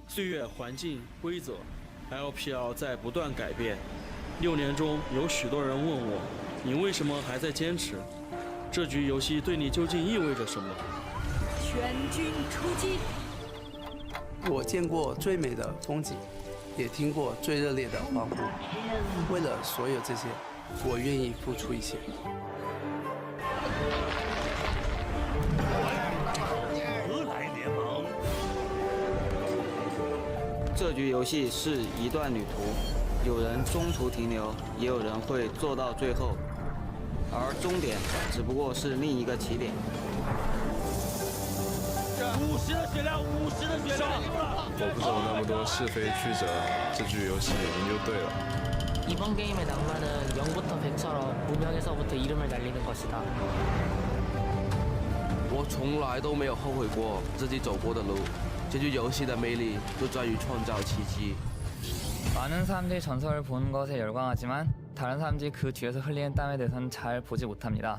岁月、环境、规则 ，LPL 在不断改变。6年中，有许多人问我，你为什么还在坚持？这局游戏对你究竟意味着什么？全军出击！我见过最美的风景，也听过最热烈的欢呼。为了所有这些，我愿意付出一切。何来联盟？这局游戏是一段旅途，有人中途停留，也有人会做到最后，而终点只不过是另一个起点。50的血量，50的血量！我不走那么多是非曲折，这局游戏赢就对了。 이번 게임의 낭만은 0부터 100처럼 무명에서부터 이름을 날리는 것이다. 我从来都没有后悔过自己走过的路。这局游戏的魅力就在于创造奇迹。 많은 사람들이 전설을 보는 것에 열광하지만 다른 사람들이 그 뒤에서 흘리는 땀에 대해서는 잘 보지 못합니다.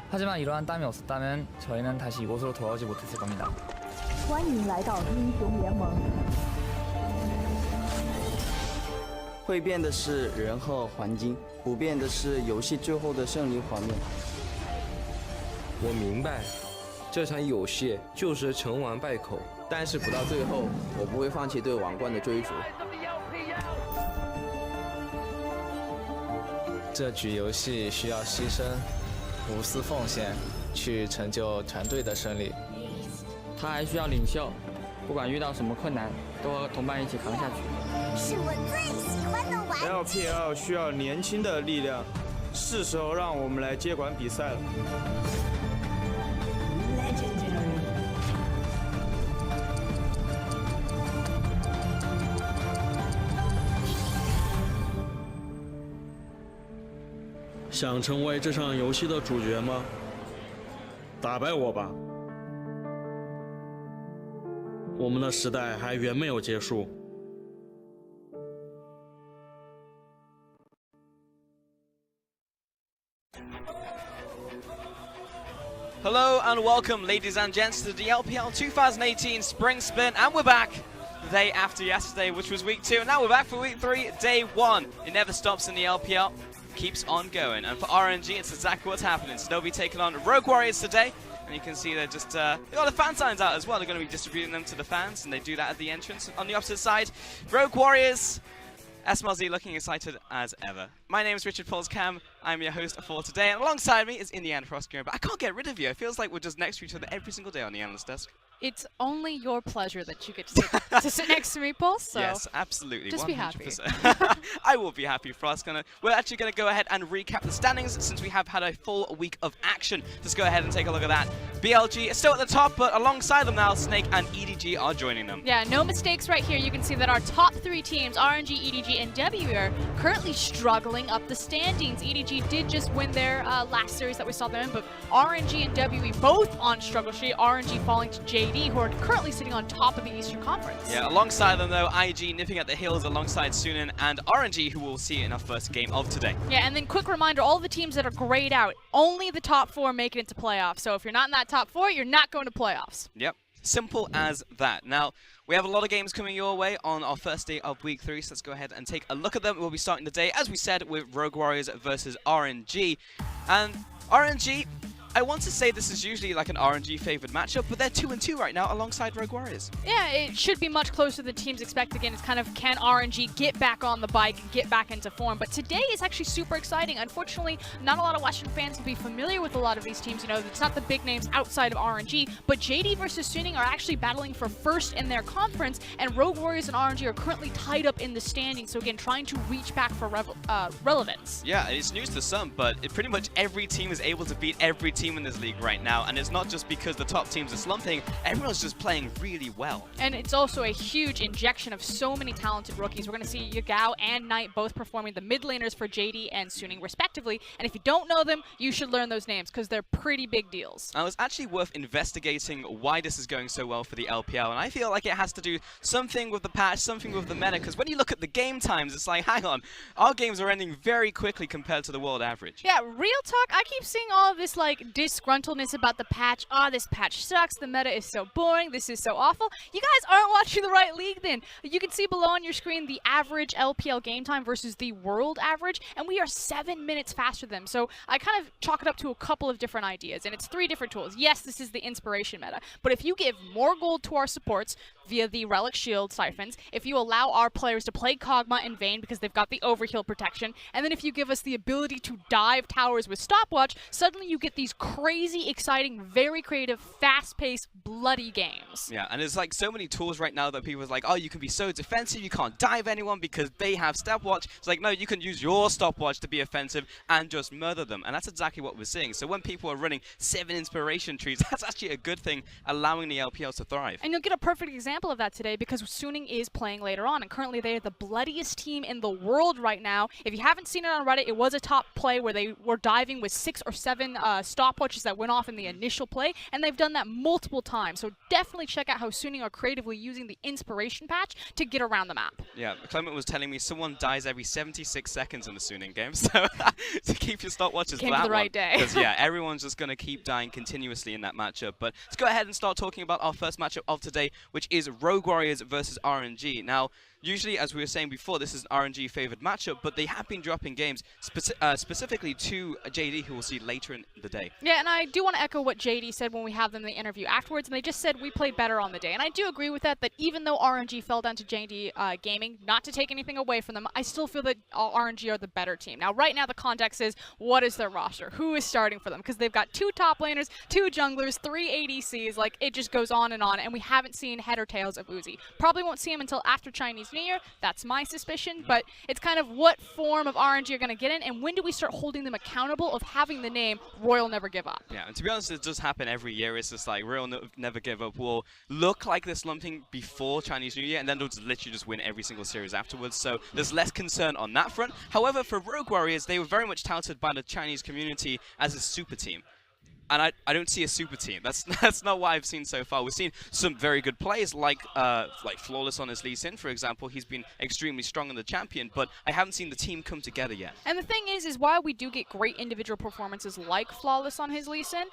하지만 이러한 땀이 없었다면 저희는 다시 이곳으로 돌아오지 못했을 겁니다. 欢迎来到英雄联盟。 会变的是人和环境，不变的是游戏最后的胜利画面。我明白，这场游戏就是成王败寇，但是不到最后，我不会放弃对王冠的追逐。这局游戏需要牺牲，无私奉献，去成就团队的胜利。他还需要领袖，不管遇到什么困难，都和同伴一起扛下去。 是我最喜欢的玩具。 LPL 需要年轻的力量，是时候让我们来接管比赛了。想成为这场游戏的主角吗？打败我吧！我们的时代还远没有结束。 Hello and welcome, ladies and gents, to the LPL 2018 Spring Split, and we're back the day after yesterday, which was week 2, and now we're back for week 3, day 1. It never stops in the LPL, keeps on going, and for RNG, it's exactly what's happening. So they'll be taking on Rogue Warriors today, and you can see they're just, they got the fan signs out as well. They're going to be distributing them to the fans, and they do that at the entrance. On the opposite side, Rogue Warriors, SMLZ looking excited as ever. My name is Richard Polscam, I'm your host for today, and alongside me is Indiana Frostgear, but I can't get rid of you. It feels like we're just next to each other every single day on the analyst desk. It's only your pleasure that you get to sit next to me, Paul, so yes, absolutely. Just 100%. be happy. I will be happy, Frost. We're actually going to go ahead and recap the standings since we have had a full week of action. Let's go ahead and take a look at that. BLG is still at the top, but alongside them now, Snake and EDG are joining them. Yeah, no mistakes right here. You can see that our top 3 teams, RNG, EDG, and W, are currently struggling up the standings. EDG did just win their last series that we saw them in, but RNG and WE both on struggle sheet. RNG falling to JD, who are currently sitting on top of the Eastern Conference. Yeah, alongside them though, IG nipping at the heels alongside Sunin and RNG, who we'll see in our first game of today. Yeah, and then quick reminder, all the teams that are grayed out, only the top 4 make it into playoffs. So if you're not in that top 4, you're not going to playoffs. Yep. Simple as that. Now, we have a lot of games coming your way on our first day of week 3, so let's go ahead and take a look at them. We'll be starting the day, as we said, with Rogue Warriors versus RNG. And RNG, I want to say this is usually like an RNG favored matchup, but they're 2-2 right now alongside Rogue Warriors. Yeah, it should be much closer than teams expect. Again, it's kind of, can RNG get back on the bike and get back into form? But today is actually super exciting. Unfortunately, not a lot of Western fans will be familiar with a lot of these teams. You know, it's not the big names outside of RNG, but JD versus Suning are actually battling for first in their conference, and Rogue Warriors and RNG are currently tied up in the standings. So again, trying to reach back for relevance. Yeah, it's news to some, but pretty much every team is able to beat every team in this league right now, and it's not just because the top teams are slumping, everyone's just playing really well. And it's also a huge injection of so many talented rookies. We're going to see Yagao and Knight both performing the mid laners for JD and Suning respectively, and if you don't know them, you should learn those names because they're pretty big deals. Now, it's actually worth investigating why this is going so well for the LPL, and I feel like it has to do something with the patch, something with the meta, because when you look at the game times, it's like, hang on, our games are ending very quickly compared to the world average. Yeah, real talk, I keep seeing all of this like disgruntledness about the patch. Oh, this patch sucks. The meta is so boring. This is so awful. You guys aren't watching the right league then. You can see below on your screen the average LPL game time versus the world average, and we are 7 minutes faster than them. So I kind of chalk it up to a couple of different ideas, and it's 3 different tools. Yes, this is the inspiration meta, but if you give more gold to our supports via the Relic Shield siphons, if you allow our players to play Kog'Maw in Vayne because they've got the overheal protection, and then if you give us the ability to dive towers with Stopwatch, suddenly you get these crazy, exciting, very creative, fast-paced, bloody games. Yeah, and there's like so many tools right now that people are like, oh, you can be so defensive, you can't dive anyone because they have Stopwatch. It's like, no, you can use your Stopwatch to be offensive and just murder them, and that's exactly what we're seeing. So when people are running 7 inspiration trees, that's actually a good thing, allowing the LPL to thrive. And you'll get a perfect example of that today because Suning is playing later on, and currently they are the bloodiest team in the world right now. If you haven't seen it on Reddit, it was a top play where they were diving with 6 or 7 stopwatches that went off in the initial play, and they've done that multiple times. So definitely check out how Suning are creatively using the inspiration patch to get around the map. Yeah, Clement was telling me someone dies every 76 seconds in the Suning game, so to keep your stopwatches Came to the right day. Because yeah, everyone's just going to keep dying continuously in that matchup. But let's go ahead and start talking about our first matchup of today, which is Rogue Warriors versus RNG. Now, usually, as we were saying before, this is an RNG favored matchup, but they have been dropping games specifically to JD, who we'll see later in the day. Yeah, and I do want to echo what JD said when we have them in the interview afterwards, and they just said we played better on the day. And I do agree with that even though RNG fell down to JD Gaming, not to take anything away from them, I still feel that RNG are the better team. Now, right now, the context is, what is their roster? Who is starting for them? Because they've got 2 top laners, 2 junglers, 3 ADCs, like, it just goes on, and we haven't seen head or tails of Uzi. Probably won't see him until after Chinese New Year. That's my suspicion, but it's kind of what form of RNG you're going to get in, and when do we start holding them accountable of having the name Royal Never Give Up? Yeah, and to be honest, it does happen every year. It's just like Royal Never Give Up will look like they're slumping before Chinese New Year, and then they'll just literally just win every single series afterwards, so there's less concern on that front. However, for Rogue Warriors, they were very much touted by the Chinese community as a super team. And I don't see a super team. That's not what I've seen so far. We've seen some very good players like Flawless on his Lee Sin, for example. He's been extremely strong in the champion, but I haven't seen the team come together yet. And the thing is while we do get great individual performances like Flawless on his Lee Sin,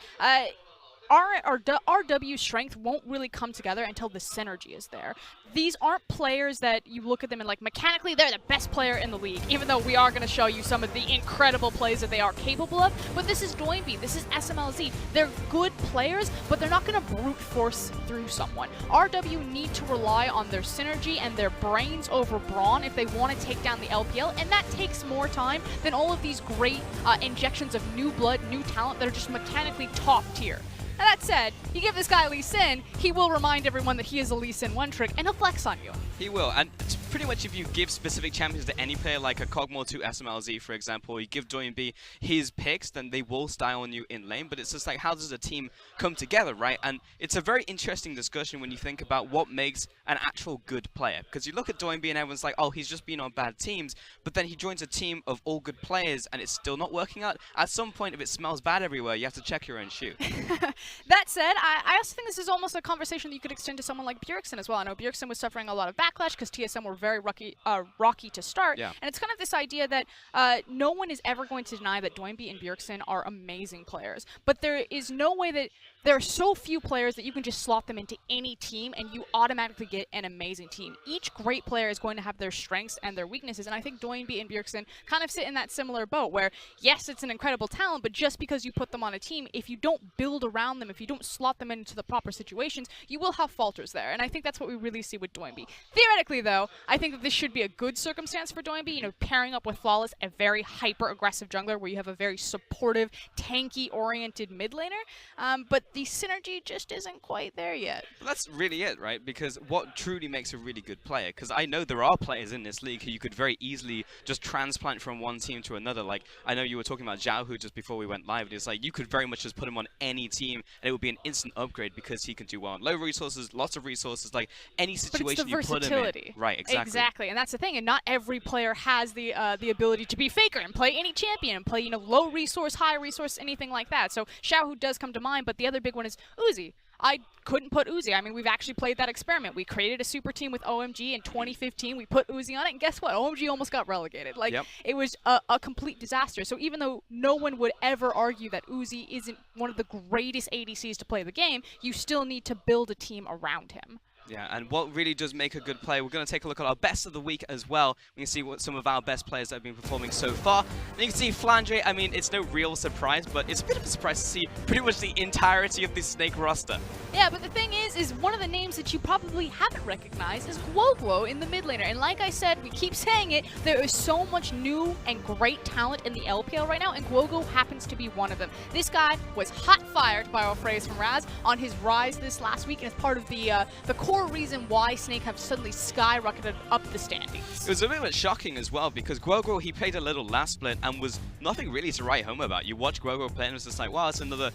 RW's strength won't really come together until the synergy is there. These aren't players that you look at them and like mechanically they're the best player in the league, even though we are going to show you some of the incredible plays that they are capable of. But this is Doinby, this is SMLZ. They're good players, but they're not going to brute force through someone. RW need to rely on their synergy and their brains over brawn if they want to take down the LPL, and that takes more time than all of these great injections of new blood, new talent that are just mechanically top tier. And that said, you give this guy Lee Sin, he will remind everyone that he is a Lee Sin one-trick, and he'll flex on you. He will, and pretty much if you give specific champions to any player, like a Kog'Maw to SMLZ, for example, or you give Doinby his picks, then they will style on you in lane, but it's just like, how does a team come together, right? And it's a very interesting discussion when you think about what makes an actual good player, because you look at Doinby and everyone's like, oh, he's just been on bad teams, but then he joins a team of all good players, and it's still not working out. At some point, if it smells bad everywhere, you have to check your own shoe. That said, I also think this is almost a conversation that you could extend to someone like Bjergsen as well. I know Bjergsen was suffering a lot of backlash because TSM were very rocky to start. Yeah. And it's kind of this idea that no one is ever going to deny that Doinby and Bjergsen are amazing players. But there is no way that there are so few players that you can just slot them into any team and you automatically get an amazing team. Each great player is going to have their strengths and their weaknesses, and I think Doinby and Bjergsen kind of sit in that similar boat where, yes, it's an incredible talent, but just because you put them on a team, if you don't build around them, if you don't slot them into the proper situations, you will have falters there, and I think that's what we really see with Doinby. Theoretically, though, I think that this should be a good circumstance for Doinby, you know, pairing up with Flawless, a very hyper-aggressive jungler where you have a very supportive, tanky-oriented mid laner, but the synergy just isn't quite there yet. Well, that's really it, right? Because what truly makes a really good player, because I know there are players in this league who you could very easily just transplant from one team to another. Like, I know you were talking about Zhao Hu just before we went live, and it's like, you could very much just put him on any team, and it would be an instant upgrade because he can do well on low resources, lots of resources, like, any situation you put him in. Right, exactly. Exactly, and that's the thing, and not every player has the ability to be Faker and play any champion and play, you know, low resource, high resource, anything like that. So Zhao Hu does come to mind, but the other big one is Uzi. I couldn't put Uzi. I mean, we've actually played that experiment. We created a super team with OMG in 2015. We put Uzi on it, and guess what? OMG almost got relegated. Like, it was a complete disaster. So even though no one would ever argue that Uzi isn't one of the greatest ADCs to play the game, you still need to build a team around him. Yeah, and what really does make a good player, we're going to take a look at our best of the week as well. We can see what some of our best players have been performing so far. And you can see Flandre, I mean, it's no real surprise, but it's a bit of a surprise to see pretty much the entirety of this Snake roster. Yeah, but the thing is one of the names that you probably haven't recognized is Guoguo in the mid laner. And like I said, we keep saying it, there is so much new and great talent in the LPL right now, and Guoguo happens to be one of them. This guy was hot fired by our phrase from Raz on his rise this last week, and it's part of the core reason why Snake have suddenly skyrocketed up the standings. It was a bit shocking as well, because Guoguo, he played a little last split and was nothing really to write home about. You watch Guoguo play and it's just like, wow, it's another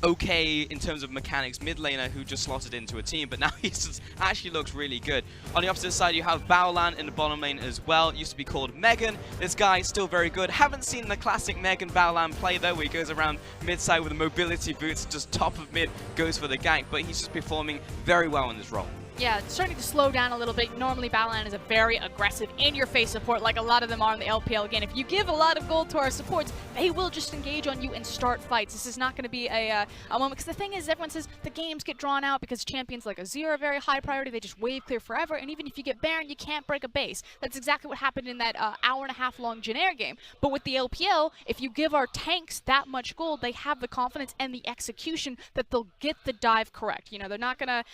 okay in terms of mechanics mid laner who just slotted into a team, but now he just actually looks really good. On the opposite side, you have Baolan in the bottom lane as well. It used to be called Megan. This guy is still very good. Haven't seen the classic Megan Baolan play though, where he goes around mid side with the mobility boots, just top of mid, goes for the gank, but he's just performing very well in this role. Yeah, it's starting to slow down a little bit. Normally, Baolan is a very aggressive, in-your-face support, like a lot of them are in the LPL. Again, if you give a lot of gold to our supports, they will just engage on you and start fights. This is not going to be a moment, because the thing is, everyone says the games get drawn out because champions like Azir are very high priority. They just wave clear forever, and even if you get Baron, you can't break a base. That's exactly what happened in that hour-and-a-half-long Janair game. But with the LPL, if you give our tanks that much gold, they have the confidence and the execution that they'll get the dive correct. You know, they're not gonna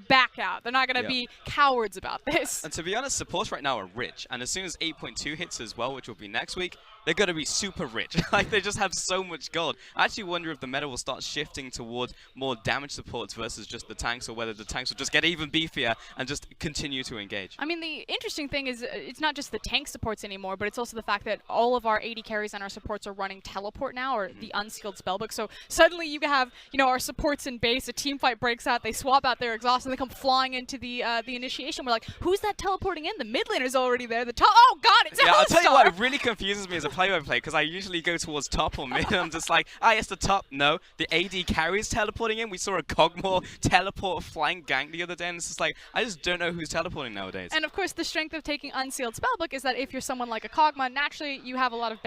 back out. They're not gonna be cowards about this. And to be honest, supports right now are rich, and as soon as 8.2 hits as well, which will be next week, they're going to be super rich. Like, they just have so much gold. I actually wonder if the meta will start shifting towards more damage supports versus just the tanks, or whether the tanks will just get even beefier and just continue to engage. I mean, the interesting thing is it's not just the tank supports anymore, but it's also the fact that all of our AD carries and our supports are running teleport now, or the unskilled spellbook. So suddenly you have, you know, our supports in base, a team fight breaks out, they swap out their exhaust, and they come flying into the initiation. We're like, who's that teleporting in? The mid laner's already there. The top, oh god, it's a I'll tell you what, it really confuses me as a play-by-play, because I usually go towards top or mid, and I'm just like, it's the top. No, the AD carries teleporting in. We saw a Kog'Maw teleport flying gank the other day, and it's just like, I just don't know who's teleporting nowadays. And of course, the strength of taking unsealed spellbook is that if you're someone like a Kog'Maw, naturally you have a lot of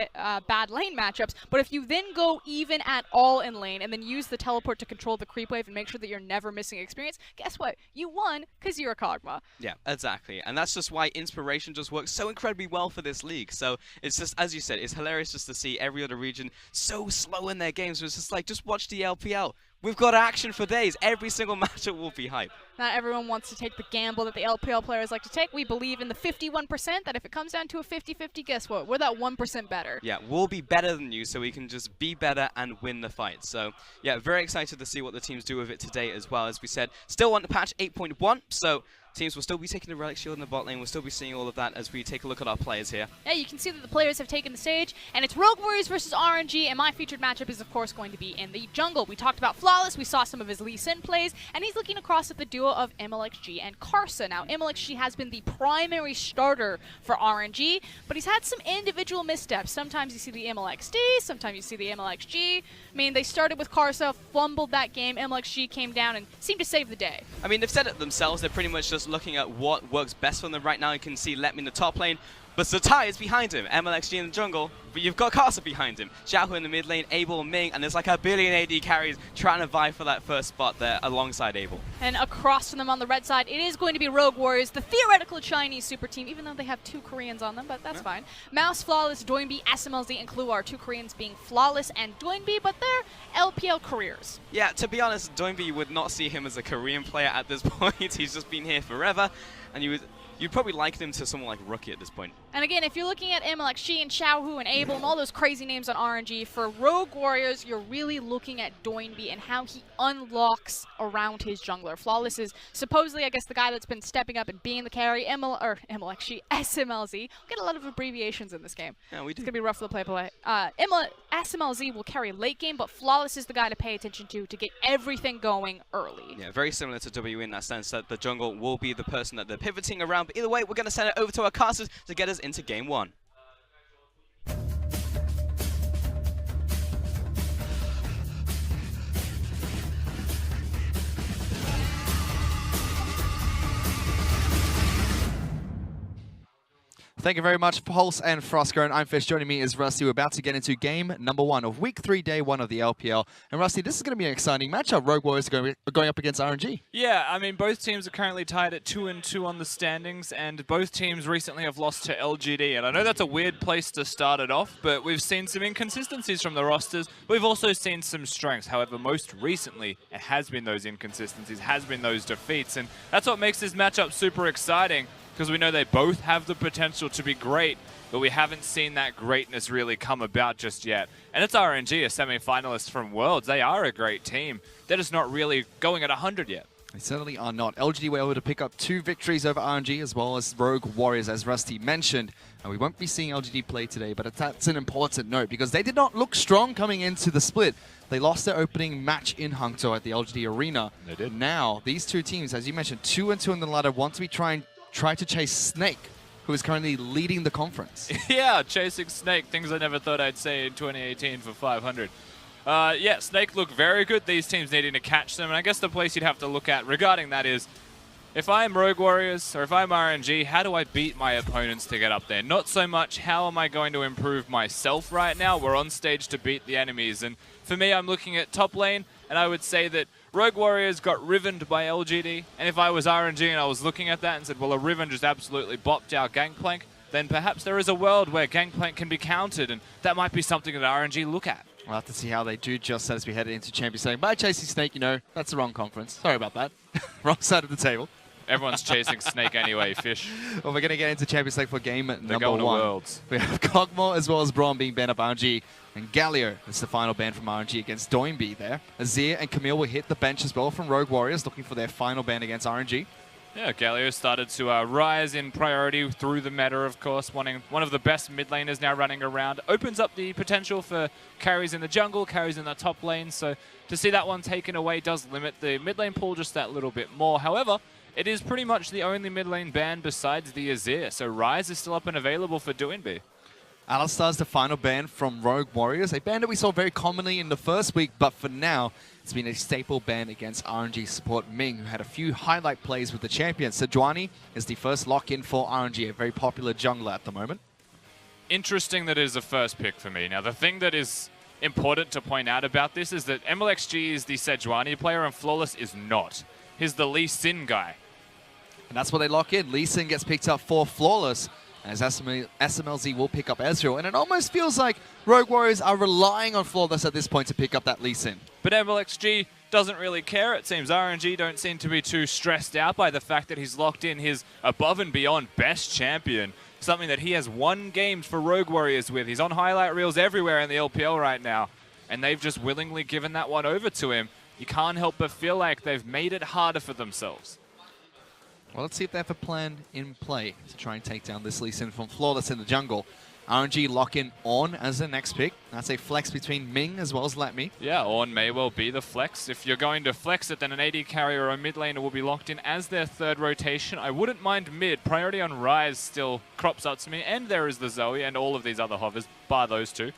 bad lane matchups, but if you then go even at all in lane, and then use the teleport to control the creep wave and make sure that you're never missing experience, guess what? You won, because you're a Kog'Maw. Yeah, exactly. And that's just why Inspiration just works so incredibly well for this league. So it's just, as you said, it's hilarious just to see every other region so slow in their games. It's just like, just watch the LPL. We've got action for days. Every single matchup will be hype. Not everyone wants to take the gamble that the LPL players like to take. We believe in the 51%, that if it comes down to a 50-50, guess what? We're that 1% better. Yeah, we'll be better than you, so we can just be better and win the fight. So, yeah, very excited to see what the teams do with it today as well. As we said, still on the patch 8.1, so teams will still be taking the Relic Shield in the bot lane. We'll still be seeing all of that as we take a look at our players here. Yeah, you can see that the players have taken the stage, and it's Rogue Warriors versus RNG, and my featured matchup is, of course, going to be in the jungle. We talked about Flawless, we saw some of his Lee Sin plays, and he's looking across at the duo of MLXG and Karsa. Now, MLXG has been the primary starter for RNG, but he's had some individual missteps. Sometimes you see the MLXD, sometimes you see the MLXG. I mean, they started with Karsa, fumbled that game, MLXG came down and seemed to save the day. I mean, they've said it themselves. They're pretty much just looking at what works best for them right now. You can see Let Me in the top lane, but Zatai is behind him, MLXG in the jungle, but you've got Karsa behind him, Xiaohu in the mid lane, Abel, Ming, and there's like a billion AD carries trying to vie for that first spot there alongside Abel. And across from them on the red side, it is going to be Rogue Warriors, the theoretical Chinese super team, even though they have 2 Koreans on them, but that's fine. Mouse, Flawless, Doinby, SMLZ, and Clue are 2 Koreans being Flawless and Doinby, but they're LPL careers. Yeah, to be honest, Doinby, you would not see him as a Korean player at this point. He's just been here forever, and you'd probably liken him to someone like Rookie at this point. And again, if you're looking at MLXG and Xiaohu and Abel and all those crazy names on RNG, for Rogue Warriors, you're really looking at Doinby and how he unlocks around his jungler. Flawless is supposedly, I guess, the guy that's been stepping up and being the carry. MLXG, SMLZ. We get a lot of abbreviations in this game. Yeah, we do. It's going to be rough for the play-play. SMLZ will carry late game, but Flawless is the guy to pay attention to get everything going early. Yeah, very similar to W in that sense that the jungle will be the person that they're pivoting around. But either way, we're going to send it over to our casters to get us into game 1. Thank you very much, Pulse and Frosco. And I'm Fish. Joining me is Rusty. We're about to get into game number 1 of week 3, day 1 of the LPL. And Rusty, this is going to be an exciting matchup. Rogue Warriors are going up against RNG. Yeah, I mean, both teams are currently tied at 2-2 on the standings, and both teams recently have lost to LGD. And I know that's a weird place to start it off, but we've seen some inconsistencies from the rosters. We've also seen some strengths. However, most recently, it has been those inconsistencies, has been those defeats. And that's what makes this matchup super exciting, because we know they both have the potential to be great, but we haven't seen that greatness really come about just yet. And it's RNG, a semi-finalist from Worlds. They are a great team. They're just not really going at 100 yet. They certainly are not. LGD were able to pick up 2 victories over RNG, as well as Rogue Warriors, as Rusty mentioned. And we won't be seeing LGD play today, but that's an important note, because they did not look strong coming into the split. They lost their opening match in Hangzhou at the LGD Arena. They did. Now, these 2 teams, as you mentioned, 2-2 in the ladder, want to be try to chase Snake, who is currently leading the conference. Yeah, chasing Snake, things I never thought I'd say in 2018 for 500. Yeah, Snake look very good, these teams needing to catch them, and I guess the place you'd have to look at regarding that is, if I'm Rogue Warriors, or if I'm RNG, how do I beat my opponents to get up there? Not so much, how am I going to improve myself right now? We're on stage to beat the enemies, and for me, I'm looking at top lane, and I would say that Rogue Warriors got rivened by LGD, and if I was RNG and I was looking at that and said, well, a Riven just absolutely bopped our Gangplank, then perhaps there is a world where Gangplank can be countered, and that might be something that RNG look at. We'll have to see how they do just as we head into Champions League. By chasing Snake, you know, that's the wrong conference. Sorry about that. Wrong side of the table. Everyone's chasing Snake anyway, Fish. Well, we're going to get into Champions League for game number 1. Worlds. We have Kog'Maw as well as Braum being banned up RNG. And Galio is the final ban from RNG against Doinby there. Azir and Camille will hit the bench as well from Rogue Warriors, looking for their final ban against RNG. Yeah, Galio started to rise in priority through the meta, of course, wanting one of the best mid laners now running around. Opens up the potential for carries in the jungle, carries in the top lane, so to see that one taken away does limit the mid lane pool just that little bit more. However, it is pretty much the only mid lane ban besides the Azir, so Rise is still up and available for Doinby. Alistar's the final ban from Rogue Warriors, a ban that we saw very commonly in the first week, but for now, it's been a staple ban against RNG support Ming, who had a few highlight plays with the champion. Sejuani is the first lock-in for RNG, a very popular jungler at the moment. Interesting that it is a first pick for me. Now, the thing that is important to point out about this is that MLXG is the Sejuani player and Flawless is not. He's the Lee Sin guy. And that's what they lock in. Lee Sin gets picked up for Flawless, as SMLZ will pick up Ezreal. And it almost feels like Rogue Warriors are relying on Flawless at this point to pick up that Lee Sin. But MLXG doesn't really care. It seems RNG don't seem to be too stressed out by the fact that he's locked in his above and beyond best champion. Something that he has won games for Rogue Warriors with. He's on highlight reels everywhere in the LPL right now. And they've just willingly given that one over to him. You can't help but feel like they've made it harder for themselves. Well, let's see if they have a plan in play to try and take down this Lee Sin from Flawless in the jungle. RNG lock in Ornn as the next pick. That's a flex between Ming as well as Letme. Yeah, Ornn may well be the flex. If you're going to flex it, then an AD carrier or a mid laner will be locked in as their third rotation. I wouldn't mind mid. Priority on Rise still crops up to me. And there is the Zoe and all of these other hovers, bar those 2.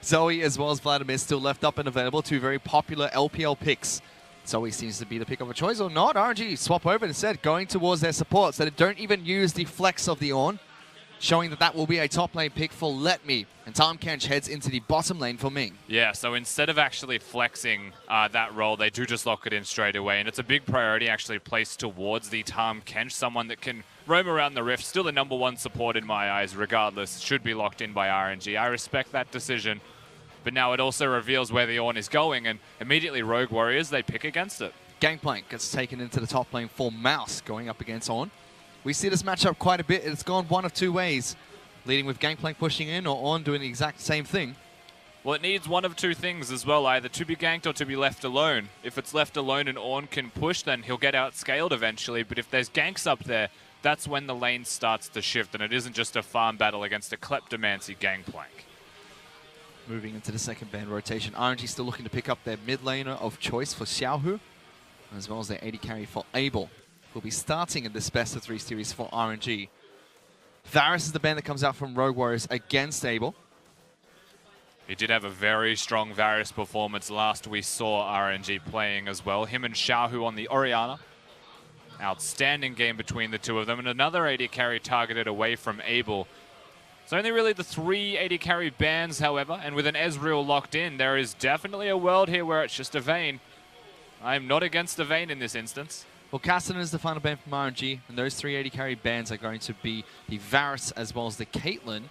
Zoe as well as Vladimir still left up and available. 2 very popular LPL picks. Zoe seems to be the pick of a choice or not. RNG swap over instead, going towards their support, so they don't even use the flex of the Ornn, showing that that will be a top lane pick for Letme. And Tahm Kench heads into the bottom lane for Ming. Yeah, so instead of actually flexing that role, they do just lock it in straight away. And it's a big priority actually placed towards the Tahm Kench, someone that can roam around the Rift. Still the #1 support in my eyes, regardless. Should be locked in by RNG. I respect that decision. But now it also reveals where the Ornn is going, and immediately Rogue Warriors, they pick against it. Gangplank gets taken into the top lane for Mouse, going up against Ornn. We see this matchup quite a bit. It's gone one of 2 ways, leading with Gangplank pushing in or Ornn doing the exact same thing. Well, it needs one of 2 things as well, either to be ganked or to be left alone. If it's left alone and Ornn can push, then he'll get outscaled eventually. But if there's ganks up there, that's when the lane starts to shift, and it isn't just a farm battle against a Kleptomancy Gangplank. Moving into the second ban rotation, RNG still looking to pick up their mid laner of choice for Xiaohu, as well as their AD carry for Abel, who will be starting in this best of 3 series for RNG. Varus is the ban that comes out from Rogue Warriors against Abel. He did have a very strong Varus performance last we saw RNG playing as well. Him and Xiaohu on the Orianna. Outstanding game between the two of them, and another AD carry targeted away from Abel. It's only really the 3 AD carry bans, however, and with an Ezreal locked in, there is definitely a world here where it's just a Vayne. I'm not against the Vayne in this instance. Well, Cassidy is the final ban from RNG, and those 3 AD carry bans are going to be the Varus as well as the Caitlyn.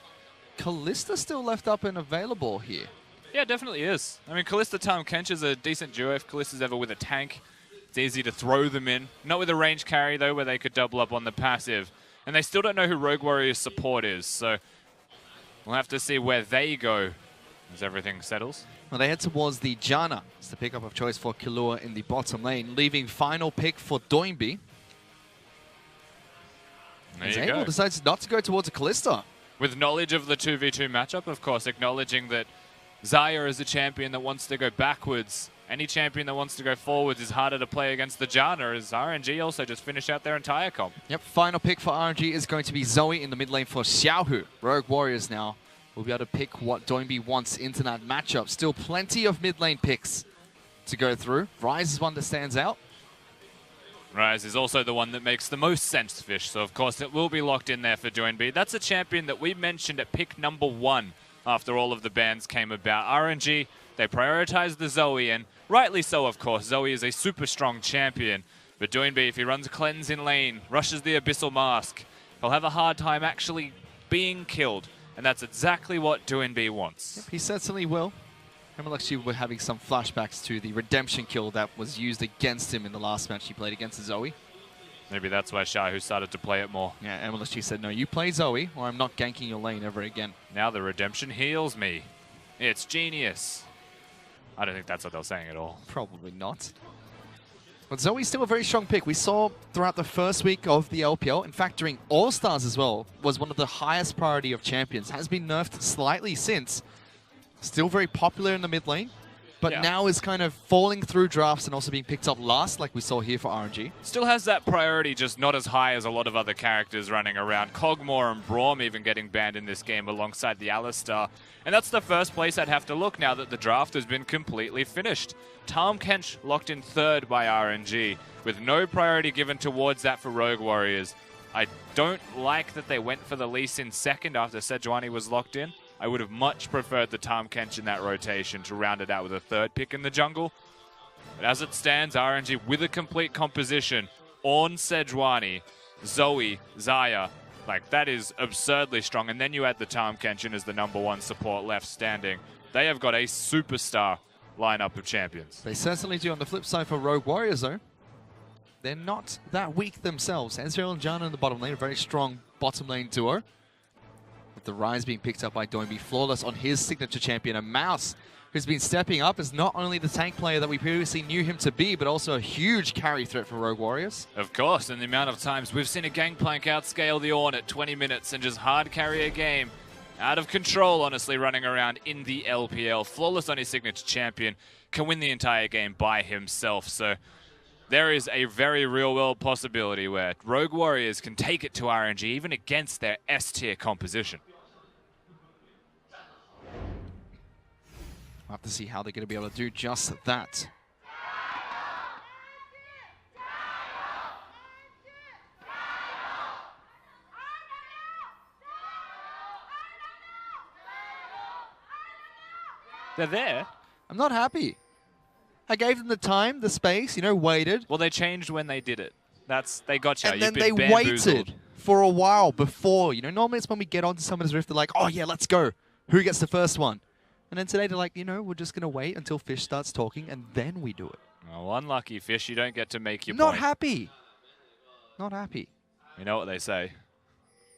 Kalista still left up and available here. Yeah, it definitely is. I mean, Kalista Tahm Kench is a decent duo if Kalista's ever with a tank. It's easy to throw them in. Not with a range carry, though, where they could double up on the passive. And they still don't know who Rogue Warrior's support is, so we'll have to see where they go as everything settles. Well, they head towards the Janna. It's the pickup of choice for Killua in the bottom lane, leaving final pick for Doinby. There you Abel go. decides not to go towards a Kalista. With knowledge of the 2v2 matchup, of course, acknowledging that Xayah is a champion that wants to go backwards. Any champion that wants to go forwards is harder to play against the Janna, as RNG also just finished out their entire comp. Yep, final pick for RNG is going to be Zoe in the mid lane for Xiaohu. Rogue Warriors now will be able to pick what Doinby wants into that matchup. Still plenty of mid lane picks to go through. Ryze is one that stands out. Ryze is also the one that makes the most sense, Fish, so of course it will be locked in there for Doinby. That's a champion that we mentioned at pick number 1 after all of the bans came about. RNG, they prioritized the Zoe, and rightly so, of course. Zoe is a super strong champion, but Doinby, if he runs a cleanse in lane, rushes the Abyssal Mask, he'll have a hard time actually being killed, and that's exactly what Doinby wants. Yep, he certainly will. Remember, actually, we're having some flashbacks to the redemption kill that was used against him in the last match he played against Zoe. Maybe that's why Xiaohu started to play it more. Yeah, MLSG said, no, you play Zoe, or I'm not ganking your lane ever again. Now the redemption heals me. It's genius. I don't think that's what they're saying at all. Probably not. But Zoe's still a very strong pick. We saw throughout the first week of the LPL, in fact, during All-Stars as well, was one of the highest priority of champions. Has been nerfed slightly since. Still very popular in the mid lane, but now is kind of falling through drafts and also being picked up last, like we saw here for RNG. Still has that priority, just not as high as a lot of other characters running around. Kog'Maw and Braum even getting banned in this game alongside the Alistar. And that's the first place I'd have to look now that the draft has been completely finished. Tahm Kench locked in 3rd by RNG, with no priority given towards that for Rogue Warriors. I don't like that they went for the Lee Sin 2nd after Sejuani was locked in. I would have much preferred the Tahm Kench in that rotation to round it out with a 3rd pick in the jungle. But as it stands, RNG with a complete composition on Sejuani, Zoe, Xayah, like that is absurdly strong. And then you add the Tahm Kench in as the number 1 support left standing. They have got a superstar lineup of champions. They certainly do. On the flip side for Rogue Warriors, though, they're not that weak themselves. Ezreal and Janna in the bottom lane, a very strong bottom lane duo. With the Ryze being picked up by Doinby, flawless on his signature champion. A Mouse who's been stepping up as not only the tank player that we previously knew him to be, but also a huge carry threat for Rogue Warriors. Of course, and the amount of times we've seen a Gangplank outscale the Ornn at 20 minutes and just hard carry a game. Out of control, honestly, running around in the LPL. Flawless on his signature champion, can win the entire game by himself. So there is a very real-world possibility where Rogue Warriors can take it to RNG, even against their S-tier composition. We'll have to see how they're going to be able to do just that. They're there. I'm not happy. I gave them the time, the space, you know, waited. Well, they changed when they did it. They got you. And then they waited for a while before. You know, normally it's when we get onto someone's rift, they're like, oh yeah, let's go. Who gets the first one? And then today they're like, you know, we're just going to wait until Fish starts talking and then we do it. Oh, unlucky, Fish. You don't get to make your Not point. happy. Not happy. You know what they say.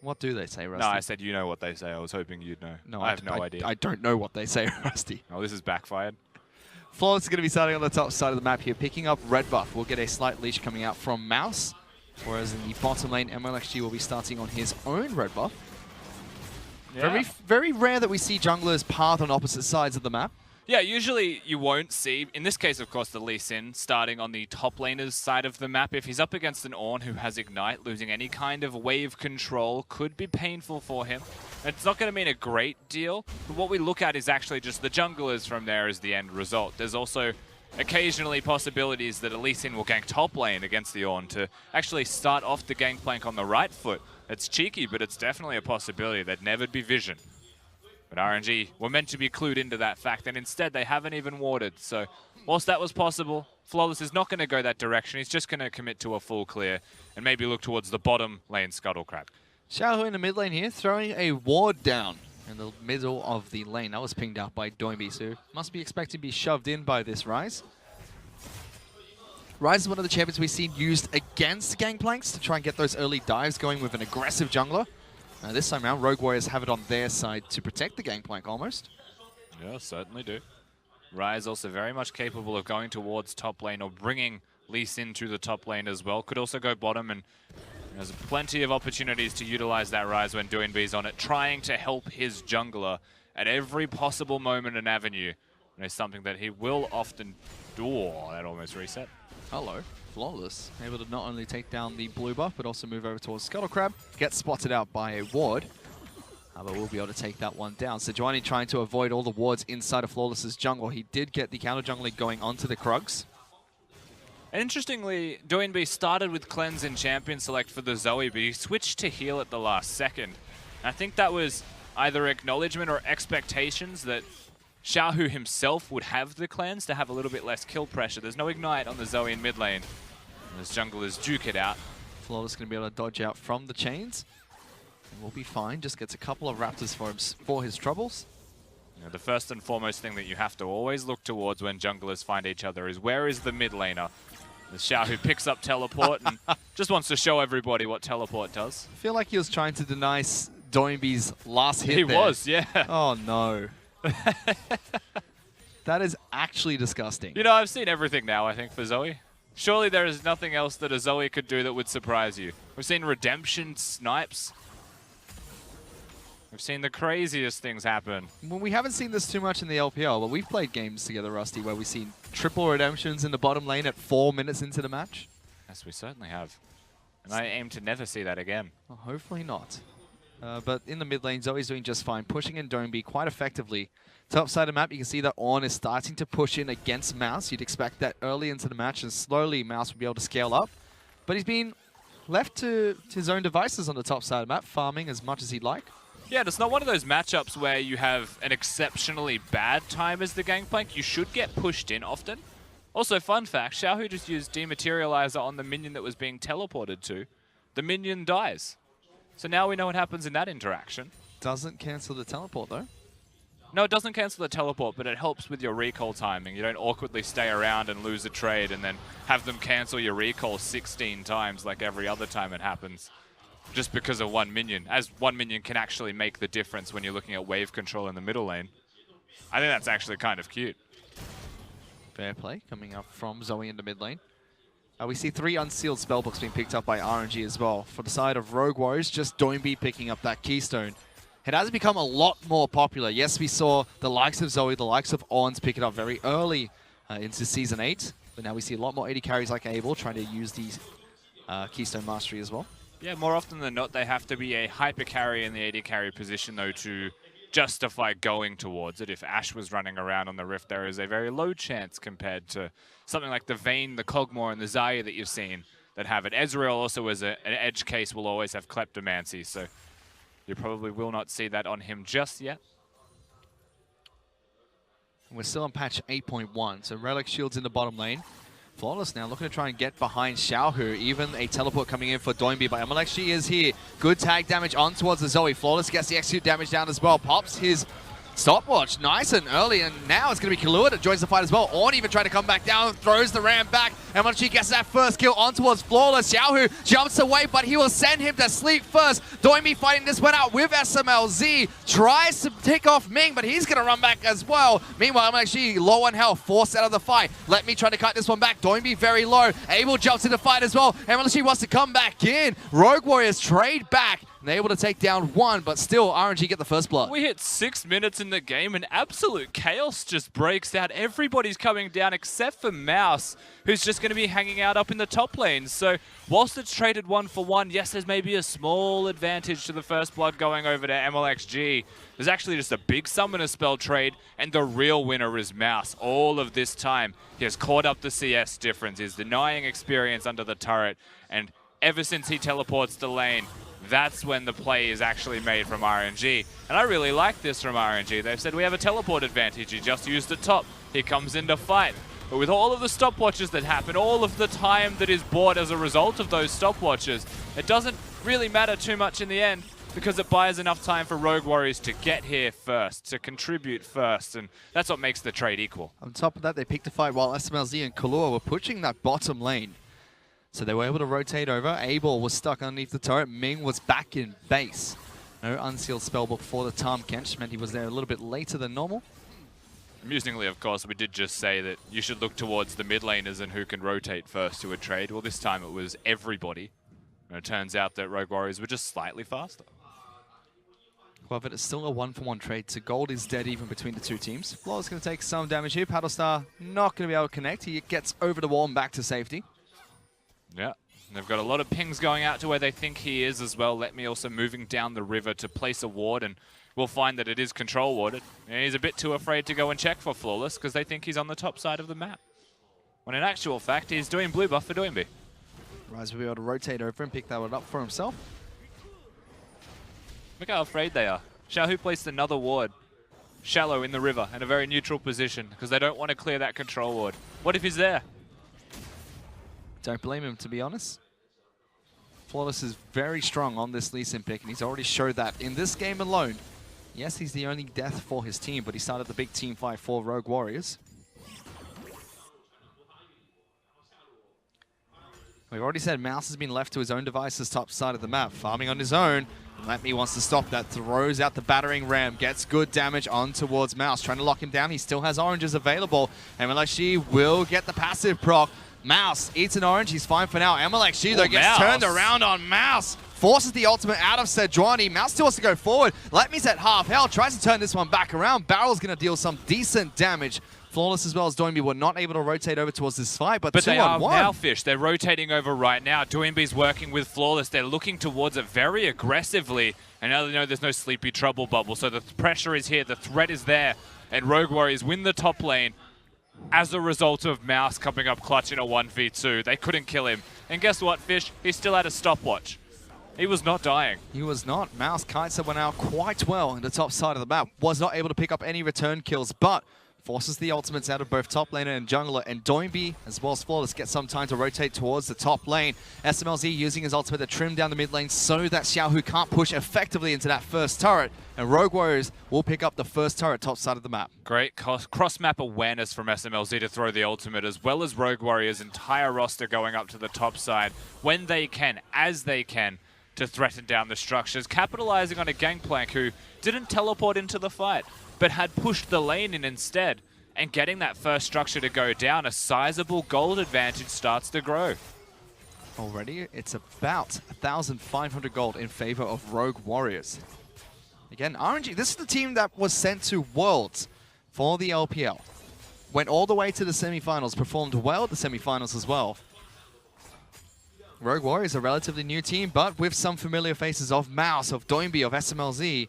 What do they say, Rusty? No, I said you know what they say. I was hoping you'd know. No, I have no idea. I don't know what they say, Rusty. Oh, this is backfired. Flawless is going to be starting on the top side of the map here, picking up red buff. We'll get a slight leash coming out from Mouse, whereas in the bottom lane, MLXG will be starting on his own red buff. Yeah. Very rare that we see junglers path on opposite sides of the map. Yeah, usually you won't see, in this case, of course, the Lee Sin starting on the top laner's side of the map. If he's up against an Ornn who has Ignite, losing any kind of wave control could be painful for him. It's not going to mean a great deal, but what we look at is actually just the junglers from there as the end result. There's also occasionally possibilities that Lee Sin will gank top lane against the Ornn to actually start off the gangplank on the right foot. It's cheeky, but it's definitely a possibility. That'd never be Vision. But RNG were meant to be clued into that fact, and instead they haven't even warded. So whilst that was possible, Flawless is not going to go that direction. He's just going to commit to a full clear and maybe look towards the bottom lane Scuttle Crab. Xiaohu in the mid lane here, throwing a ward down in the middle of the lane. That was pinged out by Doinby, so must be expected to be shoved in by this Ryze. Ryze is one of the champions we've seen used against gangplanks to try and get those early dives going with an aggressive jungler. This time around, Rogue Warriors have it on their side to protect the gangplank almost. Yeah, certainly do. Ryze also very much capable of going towards top lane or bringing Lee Sin to the top lane as well. Could also go bottom, and there's plenty of opportunities to utilize that Ryze when Doinby's on it, trying to help his jungler at every possible moment and avenue. And it's something that he will often do. Oh, that almost reset. Hello. Flawless, able to not only take down the blue buff, but also move over towards Scuttle Crab. Gets spotted out by a ward. But we'll be able to take that one down. Sejuani trying to avoid all the wards inside of Flawless's jungle. He did get the counter jungling going onto the Krugs. And interestingly, Doinby started with Cleanse and Champion Select for the Zoe, but he switched to heal at the last second. And I think that was either acknowledgement or expectations that Xiaohu himself would have the Cleanse to have a little bit less kill pressure. There's no Ignite on the Zoe in mid lane. As junglers duke it out. Flawless going to be able to dodge out from the chains. And we'll be fine. Just gets a couple of Raptors for his troubles. You know, the first and foremost thing that you have to always look towards when junglers find each other is where is the mid laner? The Xiaohu picks up teleport and just wants to show everybody what teleport does. I feel like he was trying to deny Doinby's last hit. He there. was, yeah. Oh no. That is actually disgusting. You know, I've seen everything now, I think, for Zoe. Surely there is nothing else that a Zoe could do that would surprise you. We've seen redemption snipes. We've seen the craziest things happen. Well, we haven't seen this too much in the LPL, but we've played games together, Rusty, where we've seen triple redemptions in the bottom lane at 4 minutes into the match. Yes, we certainly have. And I aim to never see that again. Well, hopefully not. But in the mid lane, Zoe's doing just fine, pushing in Doinby quite effectively. Top side of the map, you can see that Ornn is starting to push in against Mouse. You'd expect that early into the match, and slowly Mouse would be able to scale up. But he's been left to his own devices on the top side of the map, farming as much as he'd like. Yeah, it's not one of those matchups where you have an exceptionally bad time as the gangplank. You should get pushed in often. Also, fun fact, Xiaohu just used Dematerializer on the minion that was being teleported to. The minion dies. So now we know what happens in that interaction. Doesn't cancel the teleport, though. No, it doesn't cancel the teleport, but it helps with your recall timing. You don't awkwardly stay around and lose a trade and then have them cancel your recall 16 times like every other time it happens. Just because of one minion, as one minion can actually make the difference when you're looking at wave control in the middle lane. I think that's actually kind of cute. Fair play coming up from Zoe in the mid lane. We see 3 unsealed spellbooks being picked up by RNG as well. For the side of Rogue Warriors, just Doinby picking up that Keystone. It has become a lot more popular. Yes, we saw the likes of Zoe, the likes of Ornns pick it up very early into Season 8. But now we see a lot more AD carries like Abel trying to use these Keystone Mastery as well. Yeah, more often than not, they have to be a hyper carry in the AD carry position, though, to justify going towards it. If Ashe was running around on the Rift, there is a very low chance compared to something like the Vayne, the Kog'Maw, and the Xayah that you've seen that have it. Ezreal also, as an edge case, will always have Kleptomancy, so you probably will not see that on him just yet. We're still on patch 8.1, so Relic Shields in the bottom lane. Flawless now looking to try and get behind Xiaohu. Even a teleport coming in for Doinby, but Amalek, she is here. Good tag damage on towards the Zoe. Flawless gets the execute damage down as well. Pops his stopwatch nice and early, and now it's going to be Killua that joins the fight as well. Ornn even trying to come back down, throws the ram back, and when she gets that first kill on towards Flawless, Xiaohu jumps away, but he will send him to sleep first. Doinby fighting this one out with SMLZ, tries to take off Ming, but he's going to run back as well. Meanwhile, I'm actually low on health, forced out of the fight. Let me try to cut this one back. Doinby very low. Abel jumps in the fight as well, and she wants to come back in. Rogue Warriors trade back. And they're able to take down one, but still RNG get the first blood. We hit 6 minutes in the game and absolute chaos just breaks out. Everybody's coming down except for Mouse, who's just going to be hanging out up in the top lanes. So whilst it's traded 1-for-1, yes, there's maybe a small advantage to the first blood going over to MLXG. There's actually just a big summoner spell trade, and the real winner is Mouse. All of this time, he has caught up the CS difference. He's denying experience under the turret, and ever since he teleports to lane, that's when the play is actually made from RNG. And I really like this from RNG. They've said we have a teleport advantage. He just used the top. He comes into fight. But with all of the stopwatches that happen, all of the time that is bought as a result of those stopwatches, it doesn't really matter too much in the end because it buys enough time for Rogue Warriors to get here first, to contribute first, and that's what makes the trade equal. On top of that, they picked a fight while SMLZ and Kalua were pushing that bottom lane. So they were able to rotate over. Abel was stuck underneath the turret. Ming was back in base. No unsealed spellbook for the Tahm Kench. Meant he was there a little bit later than normal. Amusingly, of course, we did just say that you should look towards the mid laners and who can rotate first to a trade. Well, this time it was everybody. And it turns out that Rogue Warriors were just slightly faster. However, it's still a 1-for-1 trade, so gold is dead even between the two teams. Flaw's going to take some damage here. Paddlestar not going to be able to connect. He gets over the wall and back to safety. Yeah, they've got a lot of pings going out to where they think he is as well. Let me also moving down the river to place a ward, and we'll find that it is control warded. And he's a bit too afraid to go and check for Flawless because they think he's on the top side of the map. When in actual fact, he's doing blue buff for Doinby. Rise will be able to rotate over and pick that one up for himself. Look how afraid they are. Xiaohu placed another ward, shallow in the river, in a very neutral position because they don't want to clear that control ward. What if he's there? Don't blame him, to be honest. Flawless is very strong on this Lee Sin pick, and he's already showed that in this game alone. Yes, he's the only death for his team, but he started the big team fight for Rogue Warriors. We've already said Mouse has been left to his own devices top side of the map, farming on his own. Letme wants to stop that, throws out the battering ram, gets good damage on towards Mouse, trying to lock him down. He still has oranges available. MLXG will get the passive proc. Mouse eats an orange, he's fine for now. MLXG though gets turned around on Mouse. Forces the ultimate out of Sejuani. Mouse still wants to go forward. Letme's at half health, tries to turn this one back around. Barrel's going to deal some decent damage. Flawless as well as Doinby were not able to rotate over towards this fight, but they are now, Fish. They're rotating over right now. Doinby's working with Flawless. They're looking towards it very aggressively. And now they know there's no sleepy trouble bubble, so the pressure is here, the threat is there. And Rogue Warriors win the top lane as a result of Mouse coming up clutch in a 1v2. They couldn't kill him. And guess what, Fish? He still had a stopwatch. He was not dying. He was not. Mouse kites that went out quite well in the top side of the map. Was not able to pick up any return kills, but forces the ultimates out of both top laner and jungler, and Doinby, as well as Flawless, get some time to rotate towards the top lane. SMLZ using his ultimate to trim down the mid lane so that Xiaohu can't push effectively into that first turret, and Rogue Warriors will pick up the first turret top side of the map. Great cross-map awareness from SMLZ to throw the ultimate, as well as Rogue Warriors' entire roster going up to the top side when they can, as they can, to threaten down the structures, capitalizing on a Gangplank who didn't teleport into the fight, but had pushed the lane in instead, and getting that first structure to go down, a sizable gold advantage starts to grow. Already, it's about 1,500 gold in favor of Rogue Warriors. Again, RNG, this is the team that was sent to Worlds for the LPL. Went all the way to the semifinals, performed well at the semifinals as well. Rogue Warriors, a relatively new team, but with some familiar faces of Mouse, of Doinby, of SMLZ,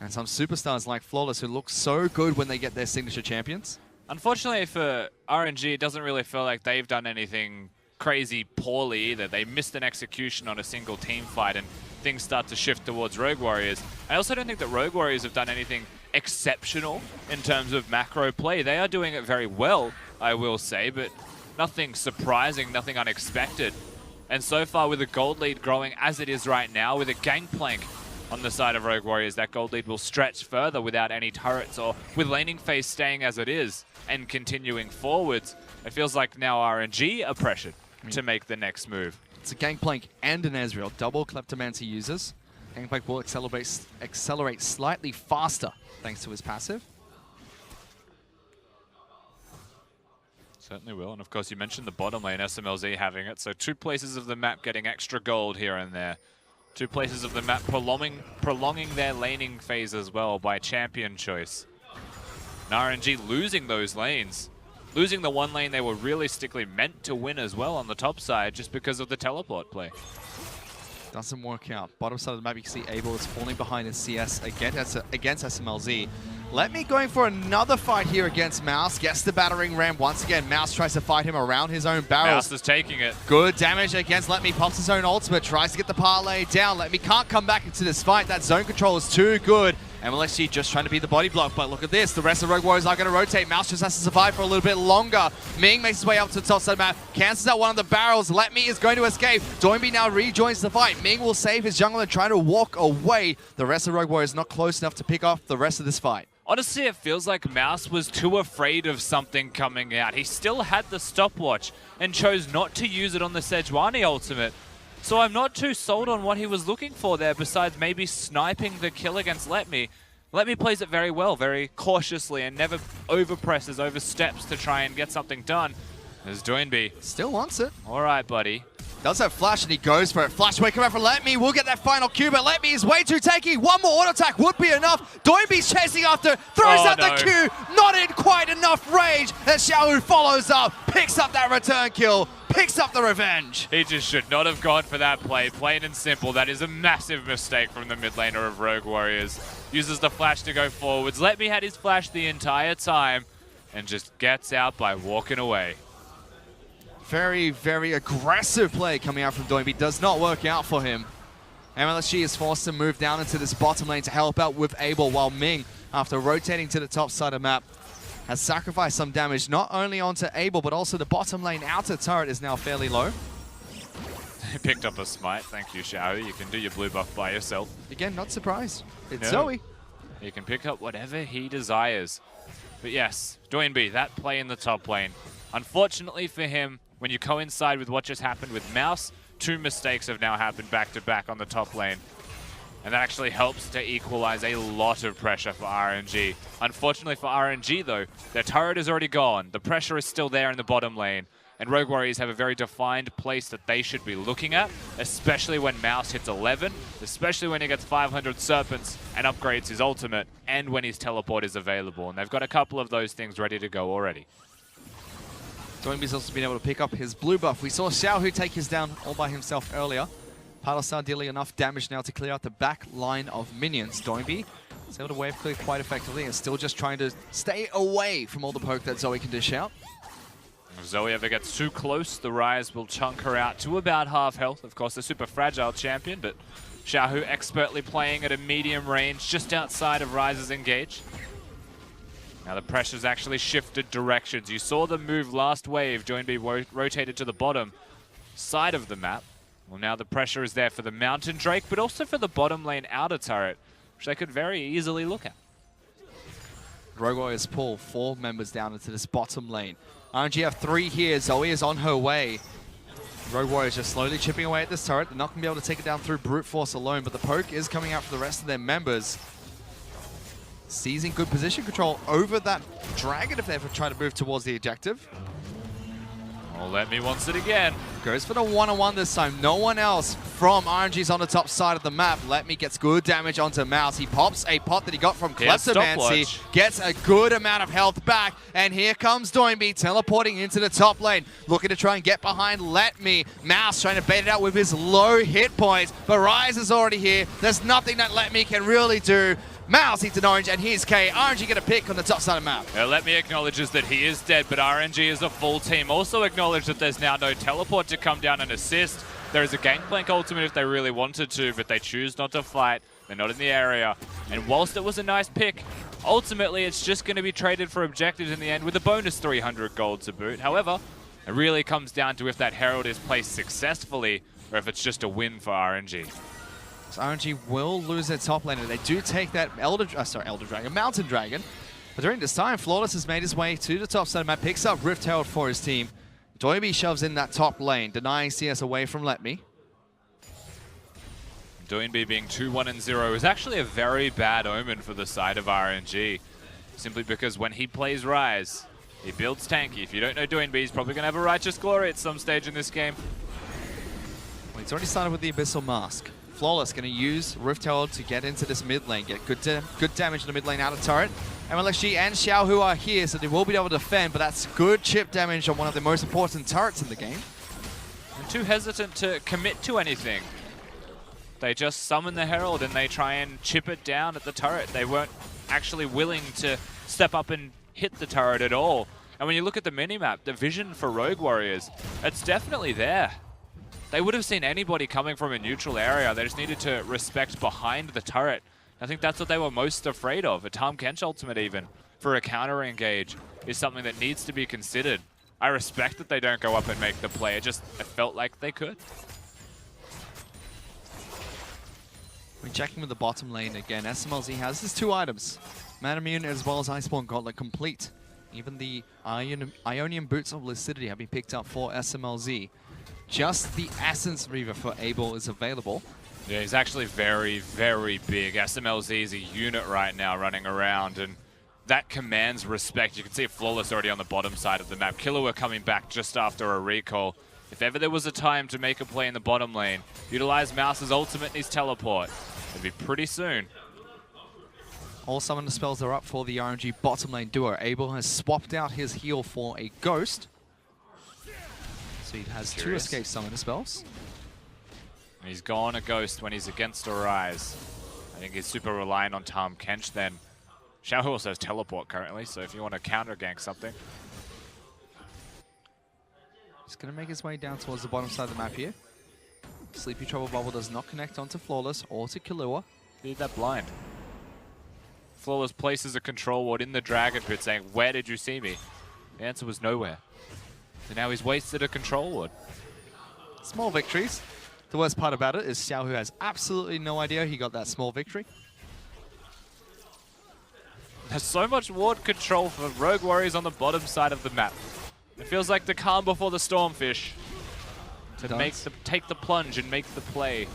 and some superstars like Flawless who look so good when they get their signature champions. Unfortunately for RNG, it doesn't really feel like they've done anything crazy poorly either. They missed an execution on a single team fight and things start to shift towards Rogue Warriors. I also don't think that Rogue Warriors have done anything exceptional in terms of macro play. They are doing it very well, I will say, but nothing surprising, nothing unexpected. And so far with the gold lead growing as it is right now, with a Gangplank on the side of Rogue Warriors, that gold lead will stretch further without any turrets, or with laning phase staying as it is and continuing forwards. It feels like now RNG are pressured to make the next move. It's a Gangplank and an Ezreal, double Kleptomancy users. Gangplank will accelerate slightly faster thanks to his passive. Certainly will, and of course you mentioned the bottom lane, SMLZ having it, so 2 places of the map getting extra gold here and there. Two places of the map prolonging their laning phase as well by champion choice. And RNG losing those lanes. Losing the one lane they were realistically meant to win as well on the top side just because of the teleport play. Doesn't work out. Bottom side of the map, you can see Abel is falling behind in CS against SMLZ. Let me going for another fight here against Mouse. Gets the battering ram once again. Mouse tries to fight him around his own barrels. Mouse is taking it. Good damage against Let Me. Pops his own ultimate. Tries to get the parlay down. Let Me can't come back into this fight. That zone control is too good. MLSG just trying to be the body block, but look at this. The rest of Rogue Warriors are going to rotate. Mouse just has to survive for a little bit longer. Ming makes his way up to the top side of the map. Cancels out one of the barrels. Let Me is going to escape. Doinby now rejoins the fight. Ming will save his jungle and try to walk away. The rest of Rogue Warriors not close enough to pick off the rest of this fight. Honestly, it feels like Mouse was too afraid of something coming out. He still had the stopwatch and chose not to use it on the Sejuani ultimate. So I'm not too sold on what he was looking for there, besides maybe sniping the kill against Let Me. Let Me plays it very well, very cautiously, and never overpresses, oversteps to try and get something done. There's Doinby. Still wants it. All right, buddy. Does have flash and he goes for it. Flash wake up for Let Me. We'll get that final Q, but Let Me is way too tanky. One more auto attack would be enough. Doinby's chasing after, throws out the Q, not in quite enough range. And Xiaohu follows up, picks up that return kill, picks up the revenge. He just should not have gone for that play, plain and simple. That is a massive mistake from the mid laner of Rogue Warriors. Uses the flash to go forwards. Let Me had his flash the entire time and just gets out by walking away. Very, very aggressive play coming out from Doinby. Does not work out for him. MLSG is forced to move down into this bottom lane to help out with Abel, while Ming, after rotating to the top side of the map, has sacrificed some damage not only onto Abel, but also the bottom lane outer turret is now fairly low. He picked up a smite. Thank you, Xiao. You can do your blue buff by yourself. Again, not surprised. It's No. Zoe. He can pick up whatever he desires. But yes, Doinby, that play in the top lane. Unfortunately for him, when you coincide with what just happened with Mouse, two mistakes have now happened back-to-back on the top lane. And that actually helps to equalize a lot of pressure for RNG. Unfortunately for RNG, though, their turret is already gone. The pressure is still there in the bottom lane. And Rogue Warriors have a very defined place that they should be looking at, especially when Mouse hits 11, especially when he gets 500 Serpents and upgrades his ultimate, and when his teleport is available. And they've got a couple of those things ready to go already. Doinby's also been able to pick up his blue buff. We saw Xiaohu take his down all by himself earlier. Paddlestar dealing enough damage now to clear out the back line of minions. Doinby is able to wave clear quite effectively and still just trying to stay away from all the poke that Zoe can dish out. If Zoe ever gets too close, the Ryze will chunk her out to about half health. Of course, a super fragile champion, but Xiaohu expertly playing at a medium range just outside of Ryze's engage. Now the pressure's actually shifted directions. You saw the move last wave. Doinby rotated to the bottom side of the map. Well, now the pressure is there for the Mountain Drake, but also for the bottom lane outer turret, which they could very easily look at. Rogue Warriors pull 4 members down into this bottom lane. RNG have 3 here. Zoe is on her way. Rogue Warriors just slowly chipping away at this turret. They're not going to be able to take it down through brute force alone, but the poke is coming out for the rest of their members. Seizing good position control over that dragon if they ever try to move towards the objective. Oh, Let Me wants it again. Goes for the one-on-one this time. No one else from RNG's on the top side of the map. Let Me gets good damage onto Mouse. He pops a pot that he got from Kleptomancy. Gets a good amount of health back. And here comes Doinby teleporting into the top lane. Looking to try and get behind Let Me. Mouse trying to bait it out with his low hit points. But Ryze is already here. There's nothing that Let Me can really do. Mouse eats an orange, and here's K. RNG get a pick on the top side of the map. Let Me acknowledges that he is dead, but RNG is a full team. Also acknowledge that there's now no teleport to come down and assist. There is a Gangplank ultimate if they really wanted to, but they choose not to fight. They're not in the area. And whilst it was a nice pick, ultimately it's just going to be traded for objectives in the end with a bonus 300 gold to boot. However, it really comes down to if that Herald is placed successfully or if it's just a win for RNG. So RNG will lose their top laner. They do take that Mountain Dragon. But during this time, Flawless has made his way to the top side of the map, picks up Rift Herald for his team. Doinby shoves in that top lane, denying CS away from Let Me. Doinby being 2-1-0 is actually a very bad omen for the side of RNG. Simply because when he plays Ryze, he builds tanky. If you don't know Doinby, he's probably going to have a Righteous Glory at some stage in this game. Well, he's already started with the Abyssal Mask. Flawless going to use Rift Herald to get into this mid lane, get good damage in the mid lane out of turret. MLXG and Xiaohu are here, so they will be able to defend, but that's good chip damage on one of the most important turrets in the game. And too hesitant to commit to anything. They just summon the Herald and they try and chip it down at the turret. They weren't actually willing to step up and hit the turret at all. And when you look at the minimap, the vision for Rogue Warriors, it's definitely there. They would have seen anybody coming from a neutral area. They just needed to respect behind the turret. I think that's what they were most afraid of. A Tahm Kench ultimate even for a counter engage is something that needs to be considered. I respect that they don't go up and make the play. It felt like they could. We're checking with the bottom lane again. SMLZ has his 2 items. Manamune as well as Iceborne Gauntlet complete. Even the Ionian Boots of Lucidity have been picked up for SMLZ. Just the Essence Reaver for Abel is available. Yeah, he's actually very, very big. SMLZ is a unit right now running around, and that commands respect. You can see Flawless already on the bottom side of the map. Killua coming back just after a recall. If ever there was a time to make a play in the bottom lane, utilize Mouse's ultimate and his teleport. It'd be pretty soon. All summoner spells are up for the RNG bottom lane duo. Abel has swapped out his heal for a ghost. So he has 2 escape summoner spells. He's gone a ghost when he's against a rise. I think he's super reliant on Tahm Kench then. Xiaohu also has teleport currently, so if you want to counter gank something. He's going to make his way down towards the bottom side of the map here. Sleepy Trouble Bubble does not connect onto Flawless or to Killua. Need that blind. Flawless places a control ward in the Dragon Pit saying, "Where did you see me?" The answer was nowhere. So now he's wasted a control ward. Small victories. The worst part about it is Xiaohu has absolutely no idea he got that small victory. There's so much ward control for Rogue Warriors on the bottom side of the map. It feels like the calm before the stormfish. To take the plunge and make the play.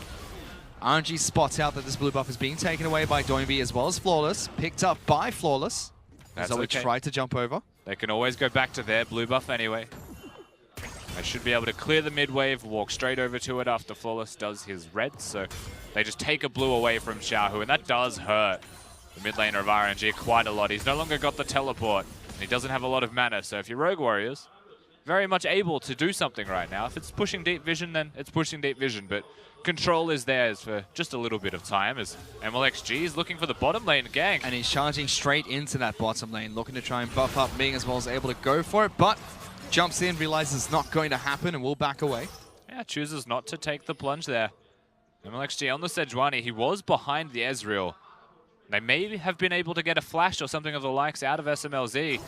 RNG spots out that this blue buff is being taken away by Doinby as well as Flawless. Picked up by Flawless. That's Zoe okay. tried to jump over. They can always go back to their blue buff anyway. They should be able to clear the mid wave, walk straight over to it after Flawless does his red. So they just take a blue away from Xiaohu, and that does hurt the mid laner of RNG quite a lot. He's no longer got the teleport, and he doesn't have a lot of mana. So if you're Rogue Warriors, very much able to do something right now. If it's pushing deep vision, then it's pushing deep vision. But control is theirs for just a little bit of time as MLXG is looking for the bottom lane gank. And he's charging straight into that bottom lane, looking to try and buff up Ming as well as able to go for it, but jumps in, realizes it's not going to happen, and will back away. Yeah, chooses not to take the plunge there. MLXG on the Sejuani, he was behind the Ezreal. They may have been able to get a flash or something of the likes out of SMLZ. They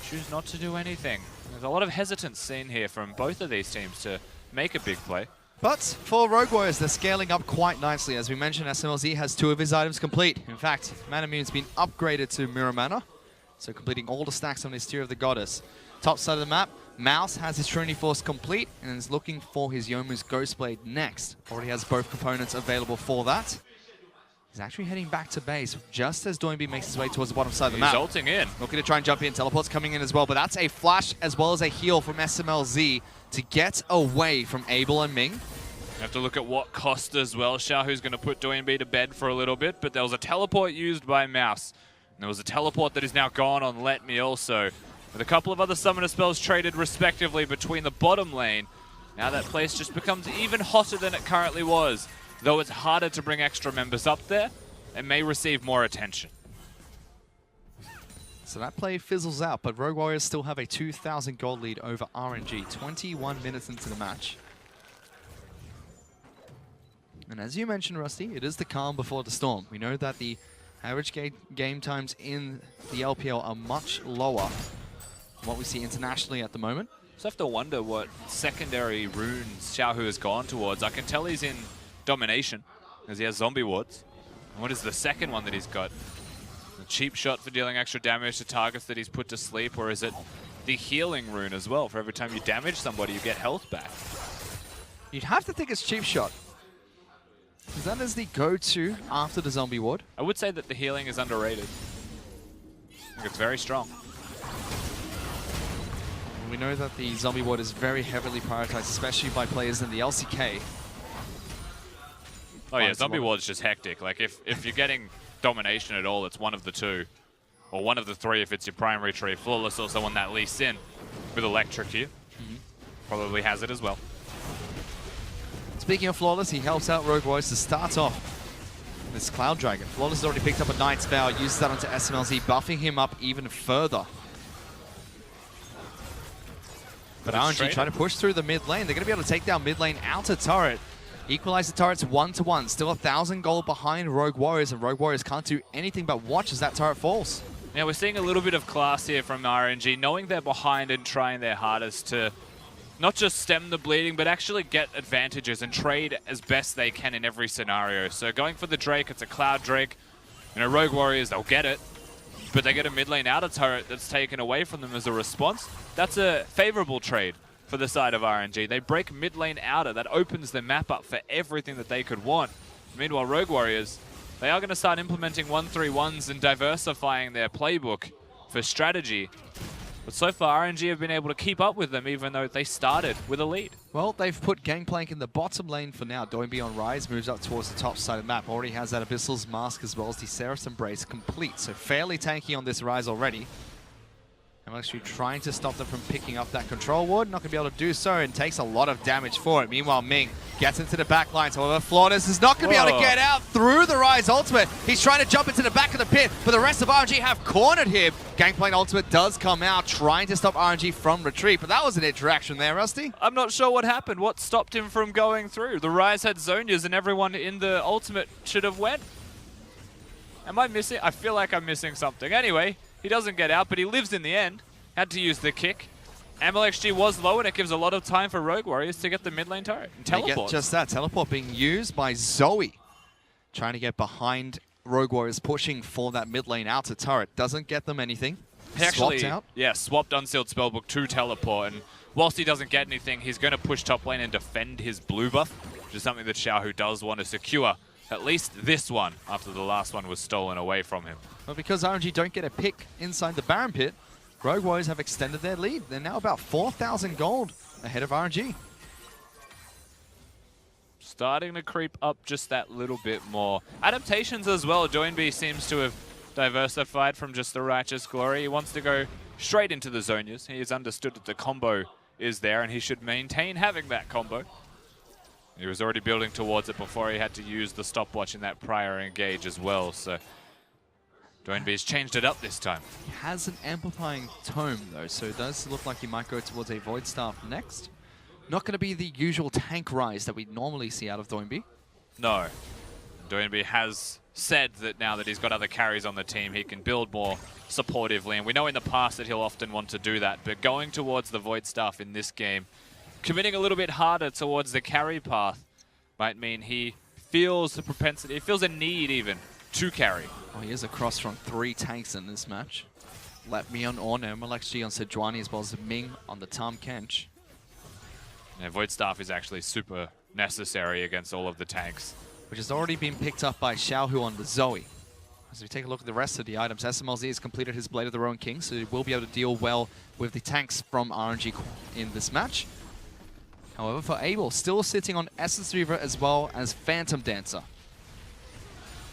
choose not to do anything. There's a lot of hesitance seen here from both of these teams to make a big play. But for Rogue Warriors, they're scaling up quite nicely. As we mentioned, SMLZ has 2 of his items complete. In fact, Manamune's been upgraded to Mirror Mana, so completing all the stacks on his Tear of the Goddess. Top side of the map, Mouse has his Trinity Force complete and is looking for his Yomu's Ghostblade next. Already has both components available for that. He's actually heading back to base just as Doinby makes his way towards the bottom side of the map. He's ulting in. Looking to try and jump in. Teleport's coming in as well, but that's a flash as well as a heal from SMLZ to get away from Abel and Ming. You have to look at what cost as well. Xiaohu's going to put Doinby to bed for a little bit, but there was a teleport used by Mouse. And there was a teleport that is now gone on Let Me also. With a couple of other summoner spells traded respectively between the bottom lane. Now that place just becomes even hotter than it currently was. Though it's harder to bring extra members up there, it may receive more attention. So that play fizzles out, but Rogue Warriors still have a 2,000 gold lead over RNG, 21 minutes into the match. And as you mentioned, Rusty, it is the calm before the storm. We know that the average game times in the LPL are much lower than what we see internationally at the moment. Just have to wonder what secondary runes Xiaohu has gone towards. I can tell he's in Domination, as he has zombie wards. And what is the second one that he's got? A cheap shot for dealing extra damage to targets that he's put to sleep, or is it the healing rune as well? For every time you damage somebody, you get health back. You'd have to think it's cheap shot. Because that is the go-to after the zombie ward. I would say that the healing is underrated. I think it's very strong. We know that the zombie ward is very heavily prioritized, especially by players in the LCK. Oh yeah, Zombie Ward's just hectic. Like if you're getting domination at all, it's one of the two. Or one of the three if it's your primary tree. Flawless also one that leads in with Electric here. Probably has it as well. Speaking of Flawless, he helps out Rogue Warriors to start off this Cloud Dragon. Flawless has already picked up a Knight's Vow, uses that onto SMLZ, buffing him up even further. But RNG trying to push through the mid lane. They're going to be able to take down mid lane outer turret. Equalize the turrets 1-to-1. Still 1,000 gold behind Rogue Warriors, and Rogue Warriors can't do anything but watch as that turret falls. Yeah, we're seeing a little bit of class here from RNG, knowing they're behind and trying their hardest to not just stem the bleeding, but actually get advantages and trade as best they can in every scenario. So going for the Drake, it's a Cloud Drake. You know, Rogue Warriors, they'll get it, but they get a mid lane outer turret that's taken away from them as a response. That's a favorable trade for the side of RNG. They break mid lane outer. That opens the map up for everything that they could want. Meanwhile, Rogue Warriors, they are going to start implementing 1-3-1s and diversifying their playbook for strategy. But so far, RNG have been able to keep up with them, even though they started with a lead. Well, they've put Gangplank in the bottom lane for now. Doinby on Rise moves up towards the top side of the map. Already has that Abyssal's Mask as well as the Seraph Embrace complete. So fairly tanky on this Rise already. I'm actually trying to stop them from picking up that control ward. Not going to be able to do so, and takes a lot of damage for it. Meanwhile, Ming gets into the back lines. However, Flawless is not going to be able to get out through the Rise ultimate. He's trying to jump into the back of the pit, but the rest of RNG have cornered him. Gangplank ultimate does come out, trying to stop RNG from retreat, but that was an interaction there, Rusty. I'm not sure what happened. What stopped him from going through? The Rise had Zonias, and everyone in the ultimate should have went. Am I missing? I feel like I'm missing something. Anyway, he doesn't get out, but he lives in the end. Had to use the kick. MLXG was low, and it gives a lot of time for Rogue Warriors to get the mid lane turret and teleport. Just that, teleport being used by Zoe. Trying to get behind Rogue Warriors, pushing for that mid lane outer turret. Doesn't get them anything. He actually, swapped out. Yeah, swapped Unsealed Spellbook to teleport, and whilst he doesn't get anything, he's going to push top lane and defend his blue buff, which is something that Xiaohu does want to secure. At least this one, after the last one was stolen away from him. Well, because RNG don't get a pick inside the Baron Pit, Rogue Warriors have extended their lead. They're now about 4,000 gold ahead of RNG. Starting to creep up just that little bit more. Adaptations as well. Doinby seems to have diversified from just the Righteous Glory. He wants to go straight into the Zonias. He has understood that the combo is there, and he should maintain having that combo. He was already building towards it before he had to use the stopwatch in that prior engage as well. So Doinby's changed it up this time. He has an amplifying tome though, so it does look like he might go towards a Void Staff next. Not going to be the usual tank Rise that we normally see out of Doinby. No. Doinby has said that now that he's got other carries on the team, he can build more supportively. And we know in the past that he'll often want to do that. But going towards the Void Staff in this game, committing a little bit harder towards the carry path, might mean he feels the propensity, he feels a need even to carry. Oh, he is across from 3 tanks in this match. Let me on MLXG on Sejuani as well as Ming on the Tahm Kench. Yeah, Void Staff is actually super necessary against all of the tanks. Which has already been picked up by Xiaohu on the Zoe. As we take a look at the rest of the items, SMLZ has completed his Blade of the Roan King, so he will be able to deal well with the tanks from RNG in this match. However, for Abel, still sitting on Essence Reaver as well as Phantom Dancer.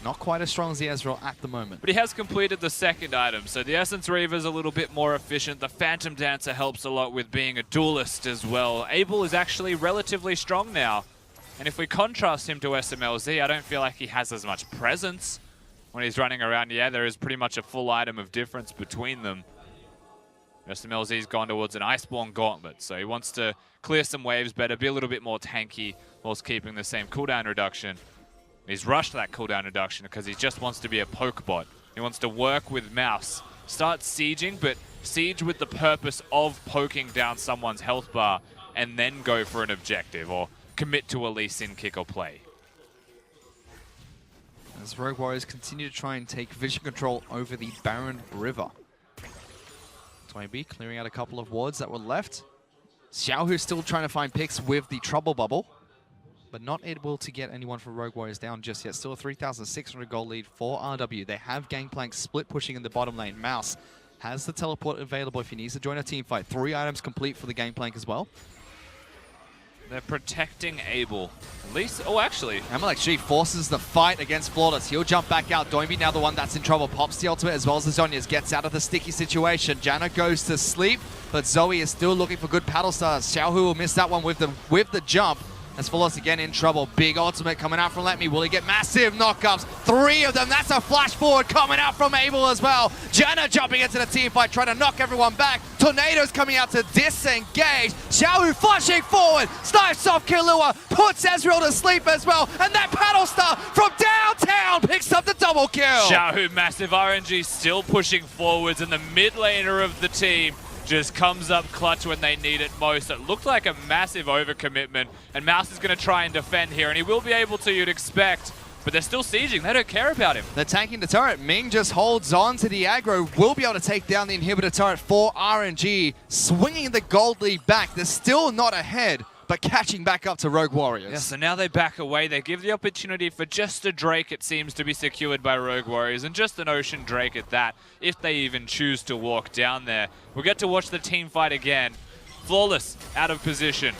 Not quite as strong as the Ezreal at the moment. But he has completed the second item, so the Essence Reaver is a little bit more efficient. The Phantom Dancer helps a lot with being a duelist as well. Abel is actually relatively strong now. And if we contrast him to SMLZ, I don't feel like he has as much presence when he's running around. Yeah, there is pretty much a full item of difference between them. SMLZ's gone towards an Iceborne Gauntlet, so he wants to clear some waves better, be a little bit more tanky whilst keeping the same cooldown reduction. He's rushed that cooldown reduction because he just wants to be a poke bot. He wants to work with Mouse, start sieging, but siege with the purpose of poking down someone's health bar and then go for an objective or commit to a Lee Sin kick or play. As Rogue Warriors continue to try and take vision control over the Barren River. Doinby clearing out a couple of wards that were left. Xiaohu's still trying to find picks with the Trouble Bubble, but not able to get anyone from Rogue Warriors down just yet. Still a 3,600 gold lead for RW. They have Gangplank split pushing in the bottom lane. Mouse has the teleport available if he needs to join a team fight. 3 items complete for the Gangplank as well. They're protecting Abel. At least, oh, actually. Amalek G forces the fight against Flawless. He'll jump back out. Doinby now the one that's in trouble. Pops the ultimate as well as the Zhonya's. Gets out of the sticky situation. Janna goes to sleep, but Zoe is still looking for good paddle stars. Xiaohu will miss that one with the jump. As Flawless again in trouble. Big ultimate coming out from Let Me. Will he get massive knockups? 3 of them. That's a flash forward coming out from Abel as well. Janna jumping into the team fight, trying to knock everyone back. Tornadoes coming out to disengage. Xiaohu flashing forward. Snipes off Killua. Puts Ezreal to sleep as well. And that paddle star from downtown picks up the double kill. Xiaohu, massive RNG, still pushing forwards, and the mid laner of the team just comes up clutch when they need it most. It looked like a massive overcommitment, and Mouse is going to try and defend here, and he will be able to, you'd expect, but they're still sieging. They don't care about him. They're tanking the turret. Ming just holds on to the aggro. Will be able to take down the inhibitor turret for RNG, swinging the gold lead back. They're still not ahead, but catching back up to Rogue Warriors. Yeah, so now they back away. They give the opportunity for just a Drake, it seems, to be secured by Rogue Warriors, and just an Ocean Drake at that, if they even choose to walk down there. We'll get to watch the team fight again. Flawless, out of position,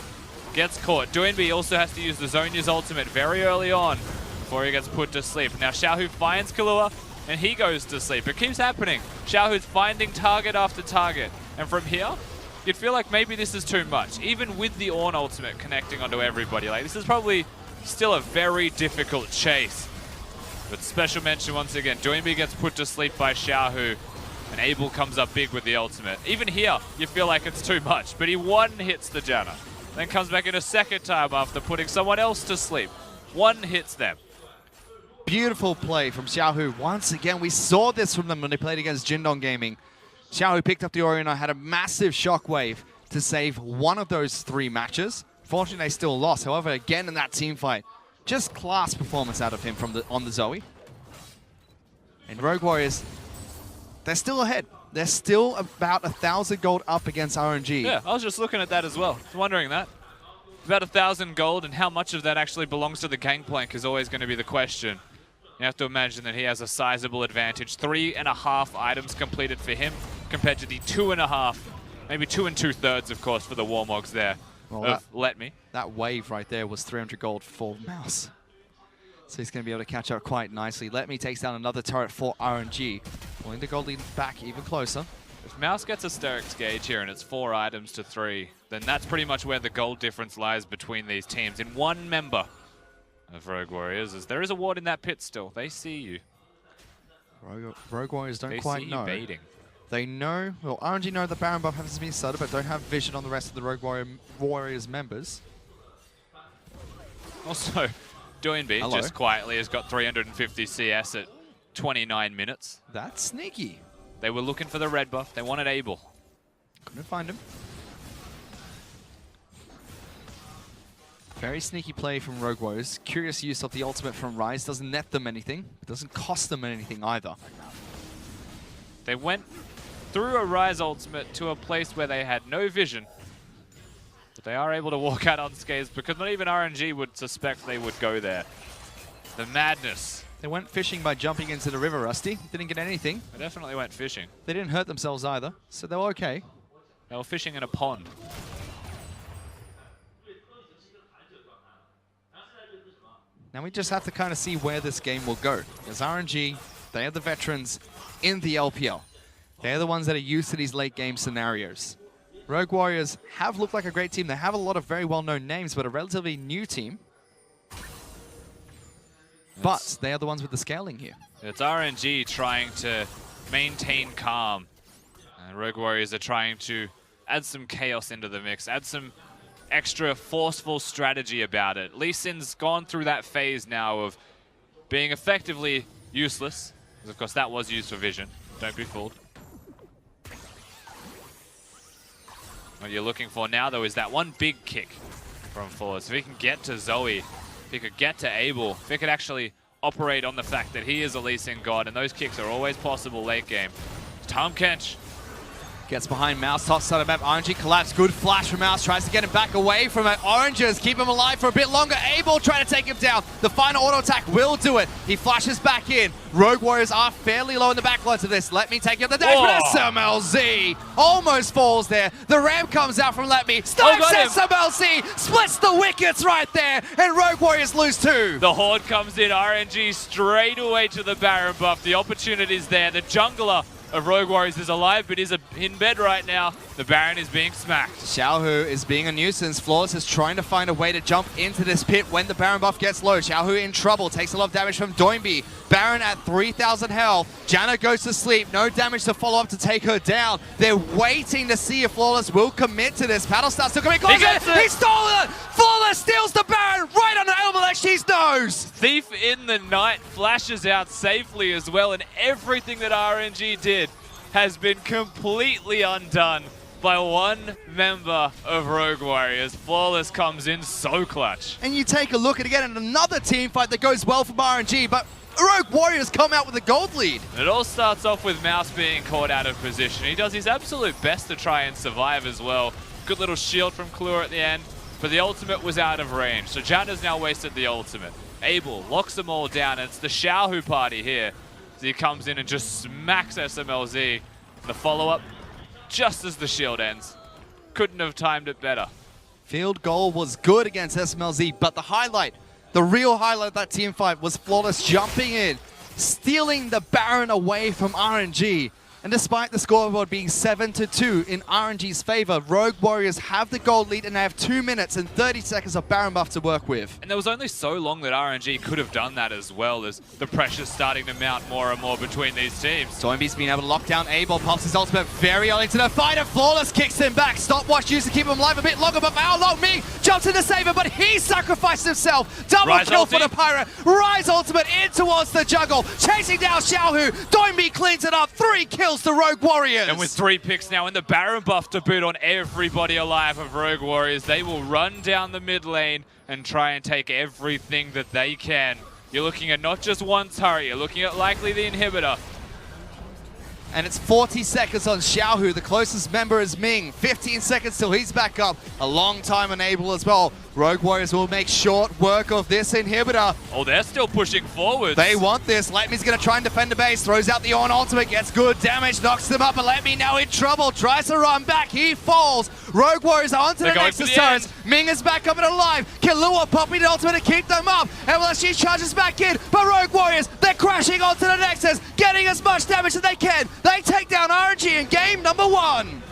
gets caught. Doinby also has to use the Zhonya's ultimate very early on before he gets put to sleep. Now Xiaohu finds Killua, and he goes to sleep. It keeps happening. Xiaohu's finding target after target, and from here, you'd feel like maybe this is too much, even with the Ornn ultimate connecting onto everybody. Like, this is probably still a very difficult chase. But special mention once again, Doinby gets put to sleep by Xiaohu, and Abel comes up big with the ultimate. Even here, you feel like it's too much, but he one-hits the Janna, then comes back in a second time after putting someone else to sleep. One hits them. Beautiful play from Xiaohu. Once again, we saw this from them when they played against Jindong Gaming. Xiaohu picked up the Orianna, had a massive shockwave to save one of those 3 matches. Fortunately, they still lost. However, again in that team fight, just class performance out of him from on the Zoe. And Rogue Warriors, they're still ahead. They're still about 1,000 gold up against RNG. Yeah, I was just looking at that as well. I was wondering that. About 1,000 gold, and how much of that actually belongs to the Gangplank is always going to be the question. You have to imagine that he has a sizable advantage. 3.5 items completed for him compared to the 2.5, maybe 2 2/3, of course, for the Warmogs there. Well, Let Me. That wave right there was 300 gold for Mouse. So he's going to be able to catch up quite nicely. Let Me takes down another turret for RNG, pulling the gold lead back even closer. If Mouse gets a Sterix gauge here and it's 4 items to 3, then that's pretty much where the gold difference lies between these teams. In one member of Rogue Warriors, as there is a ward in that pit still. They see you. Rogue Warriors don't they quite see know. You baiting. They know, well, RNG know the Baron buff hasn't been started, but don't have vision on the rest of the Rogue Warriors members. Also, Doinby just quietly has got 350 CS at 29 minutes. That's sneaky. They were looking for the red buff. They wanted Abel. Couldn't find him. Very sneaky play from Rogue Warriors. Curious use of the ultimate from Ryze. Doesn't net them anything. It doesn't cost them anything either. They went through a Ryze ultimate to a place where they had no vision. But they are able to walk out unscathed because not even RNG would suspect they would go there. The madness. They went fishing by jumping into the river, Rusty. Didn't get anything. They definitely went fishing. They didn't hurt themselves either, so they were okay. They were fishing in a pond. Now we just have to kind of see where this game will go. Because RNG, they are the veterans in the LPL. They're the ones that are used to these late game scenarios. Rogue Warriors have looked like a great team. They have a lot of very well-known names, but a relatively new team. But they are the ones with the scaling here. It's RNG trying to maintain calm. And Rogue Warriors are trying to add some chaos into the mix, add some extra forceful strategy about it. Lee Sin's gone through that phase now of being effectively useless. Because of course that was used for vision. Don't be fooled. What you're looking for now though is that one big kick from Flawless. If he can get to Zoe, if he could get to Abel, if he could actually operate on the fact that he is a Lee Sin god, and those kicks are always possible late game. Tahm Kench Gets behind Mouse, top side of map. RNG collapse. Good flash from Mouse. Tries to get him back away from it. Oranges keep him alive for a bit longer. Able trying to take him down. The final auto attack will do it. He flashes back in. Rogue Warriors are fairly low in the backlines of this. Let me take up the dash. But SMLZ almost falls there. The ramp comes out from Let Me. Snipes SMLZ. Splits the wickets right there. And Rogue Warriors lose 2. The Horde comes in. RNG straight away to the Baron buff. The opportunity's there. The jungler of Rogue Warriors is alive, but is in bed right now. The Baron is being smacked. Xiaohu is being a nuisance. Flawless is trying to find a way to jump into this pit when the Baron buff gets low. Xiaohu in trouble, takes a lot of damage from Doinby. Baron at 3,000 health. Janna goes to sleep. No damage to follow up to take her down. They're waiting to see if Flawless will commit to this. Paddle starts to commit closer. He stole it! Flawless steals the Baron right on the LPL's nose! Thief in the night flashes out safely as well, and everything that RNG did has been completely undone by one member of Rogue Warriors. Flawless comes in so clutch. And you take a look at again another team fight that goes well from RNG, but Rogue Warriors come out with a gold lead. It all starts off with Mouse being caught out of position. He does his absolute best to try and survive as well. Good little shield from Klur at the end, but the ultimate was out of range. So Janna's now wasted the ultimate. Abel locks them all down, and it's the Xiaohu party here. He comes in and just smacks SMLZ. The follow-up, just as the shield ends. Couldn't have timed it better. Field goal was good against SMLZ, but the highlight, the real highlight of that team fight was Flawless jumping in, stealing the Baron away from RNG. And despite the scoreboard being 7-2 in RNG's favor, Rogue Warriors have the gold lead and they have 2 minutes and 30 seconds of Baron buff to work with. And there was only so long that RNG could have done that as well, as the pressure's starting to mount more and more between these teams. Doinby's been able to lock down Abel, pops his ultimate very early to the fight, and Flawless kicks him back. Stopwatch used to keep him alive a bit longer, but How Long Ming jumps in to save him, but he sacrificed himself. Double Rise kill ulti for the Pirate. Rise ultimate in towards the jungle, chasing down Xiaohu. Doinby cleans it up. 3 kills to Rogue Warriors. And with 3 picks now and the Baron buff to boot on everybody alive of Rogue Warriors, they will run down the mid lane and try and take everything that they can. You're looking at not just one turret, you're looking at likely the inhibitor. And it's 40 seconds on Xiaohu. The closest member is Ming. 15 seconds till he's back up. A long time on Abel as well. Rogue Warriors will make short work of this inhibitor. Oh, they're still pushing forwards. They want this. Letme's going to try and defend the base. Throws out the on ultimate. Gets good damage. Knocks them up. And Letme now in trouble. Tries to run back. He falls. Rogue Warriors are onto the Nexus turrets. Ming is back up and alive. Killua popping the ultimate to keep them up. LSG charges back in. But Rogue Warriors, they're crashing onto the Nexus. Getting as much damage as they can. They take down RNG in game number 1.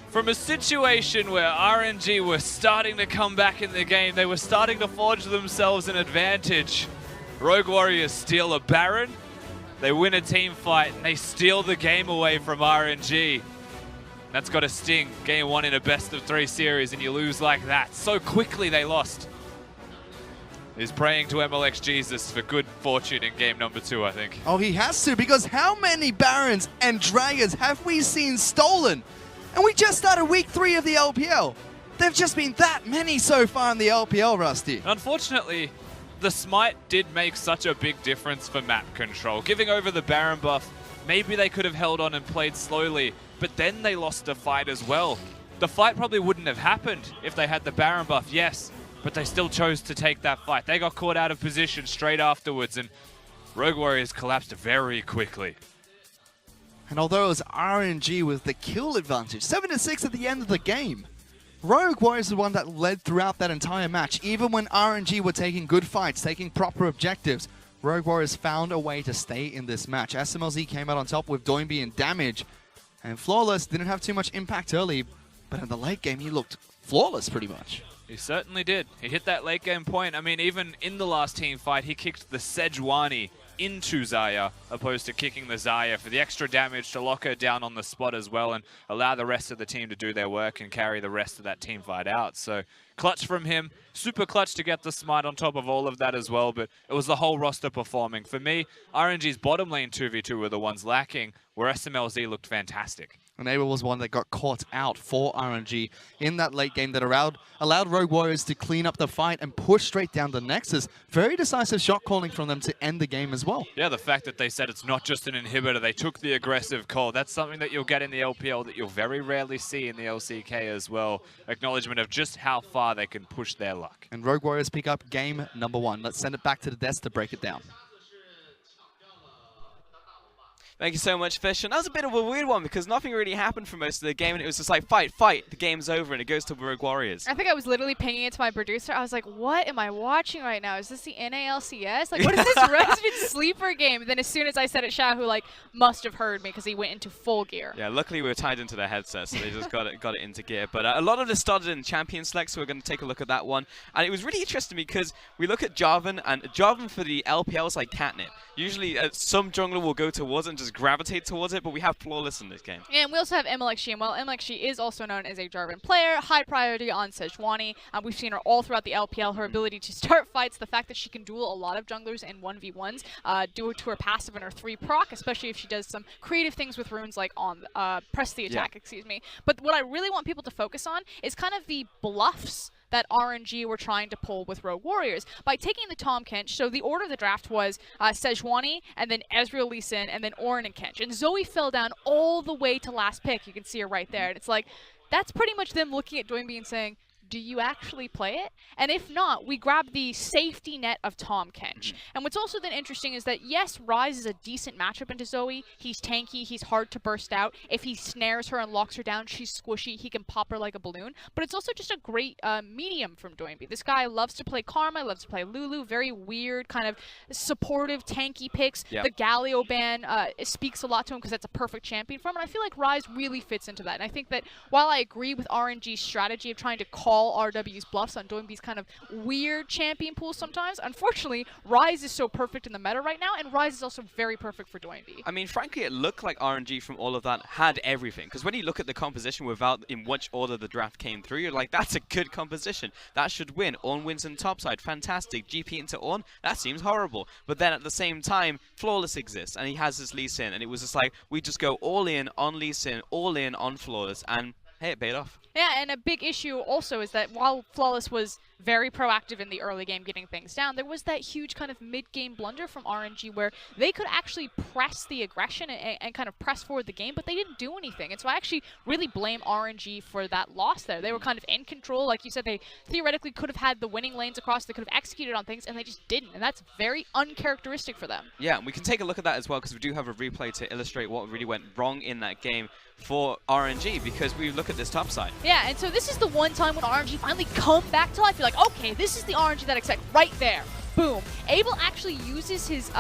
From a situation where RNG were starting to come back in the game, they were starting to forge themselves an advantage. Rogue Warriors steal a Baron, they win a team fight, and they steal the game away from RNG. That's got to sting. Game 1 in a best-of-3 series, and you lose like that. So quickly they lost. He's praying to MLX Jesus for good fortune in game number 2, I think. Oh, he has to, because how many Barons and Dragons have we seen stolen? And we just started week 3 of the LPL. There've just been that many so far in the LPL, Rusty. Unfortunately, the Smite did make such a big difference for map control. Giving over the Baron buff, maybe they could have held on and played slowly, but then they lost the fight as well. The fight probably wouldn't have happened if they had the Baron buff, yes, but they still chose to take that fight. They got caught out of position straight afterwards, and Rogue Warriors collapsed very quickly. And although it was RNG with the kill advantage, 7-6 at the end of the game, Rogue Warriors is the one that led throughout that entire match. Even when RNG were taking good fights, taking proper objectives, Rogue Warriors found a way to stay in this match. SMLZ came out on top with Doinby and damage, and Flawless didn't have too much impact early, but in the late game he looked flawless pretty much. He certainly did. He hit that late game point. I mean, even in the last team fight, he kicked the Sejuani into Xayah, opposed to kicking the Xayah for the extra damage to lock her down on the spot as well and allow the rest of the team to do their work and carry the rest of that team fight out. So clutch from him, super clutch to get the smite on top of all of that as well, but it was the whole roster performing. For me, RNG's bottom lane 2v2 were the ones lacking, where SMLZ looked fantastic. And Abel was one that got caught out for RNG in that late game that allowed Rogue Warriors to clean up the fight and push straight down the Nexus. Very decisive shot calling from them to end the game as well. Yeah, the fact that they said it's not just an inhibitor, they took the aggressive call. That's something that you'll get in the LPL that you'll very rarely see in the LCK as well. Acknowledgement of just how far they can push their luck. And Rogue Warriors pick up game number 1. Let's send it back to the desk to break it down. Thank you so much, Fish. And that was a bit of a weird one because nothing really happened for most of the game, and it was just like, fight, fight, the game's over, and it goes to Rogue Warriors. I think I was literally pinging it to my producer. I was like, what am I watching right now? Is this the NALCS? Like, what is this Resident Sleeper game? And then as soon as I said it, Shahu, like, must have heard me because he went into full gear. Yeah, luckily we were tied into their headsets, so they just got it into gear. But a lot of this started in Champion Select, so we're going to take a look at that one. And it was really interesting because we look at Jarvan, and Jarvan for the LPL is like catnip. Usually some jungler will go towards it and just gravitate towards it, but we have Flawless in this game. Yeah, and we also have MLXG, and while MLXG is also known as a Jarvan player, high priority on Sejuani. We've seen her all throughout the LPL, her ability to start fights, the fact that she can duel a lot of junglers in 1v1s, due to her passive and her 3 proc, especially if she does some creative things with runes like on press the attack, excuse me. But what I really want people to focus on is kind of the bluffs that RNG were trying to pull with Rogue Warriors by taking the Tahm Kench. So the order of the draft was Sejuani, and then Ezreal, Lee Sin, and then Ornn and Kench. And Zoe fell down all the way to last pick. You can see her right there. And it's like, that's pretty much them looking at Doinby and saying, do you actually play it? And if not, we grab the safety net of Tahm Kench. And what's also then interesting is that, yes, Ryze is a decent matchup into Zoe. He's tanky, he's hard to burst out. If he snares her and locks her down, she's squishy, he can pop her like a balloon. But it's also just a great medium from Doinby. This guy loves to play Karma, loves to play Lulu, very weird, kind of supportive, tanky picks. Yep. The Galio ban speaks a lot to him because that's a perfect champion for him. And I feel like Ryze really fits into that. And I think that while I agree with RNG's strategy of trying to call RW's bluffs on Doinby's kind of weird champion pool sometimes, unfortunately, Ryze is so perfect in the meta right now, and Ryze is also very perfect for Doinby. I mean, frankly, it looked like RNG from all of that had everything. Because when you look at the composition without in which order the draft came through, you're like, that's a good composition. That should win. Ornn wins in topside. Fantastic. GP into Ornn? That seems horrible. But then at the same time, Flawless exists, and he has his Lee Sin, and it was just like, we just go all in on Lee Sin, all in on Flawless, and hey, it paid off. Yeah, and a big issue also is that while Flawless was very proactive in the early game getting things down, there was that huge kind of mid-game blunder from RNG where they could actually press the aggression and kind of press forward the game, but they didn't do anything. And so I actually really blame RNG for that loss there. They were kind of in control. Like you said, they theoretically could have had the winning lanes across. They could have executed on things, and they just didn't. And that's very uncharacteristic for them. Yeah, and we can take a look at that as well because we do have a replay to illustrate what really went wrong in that game for RNG, because we look at this top side. Yeah, and so this is the one time when RNG finally come back to life. You're like, okay, this is the RNG that I expect right there. Boom. Abel actually uses his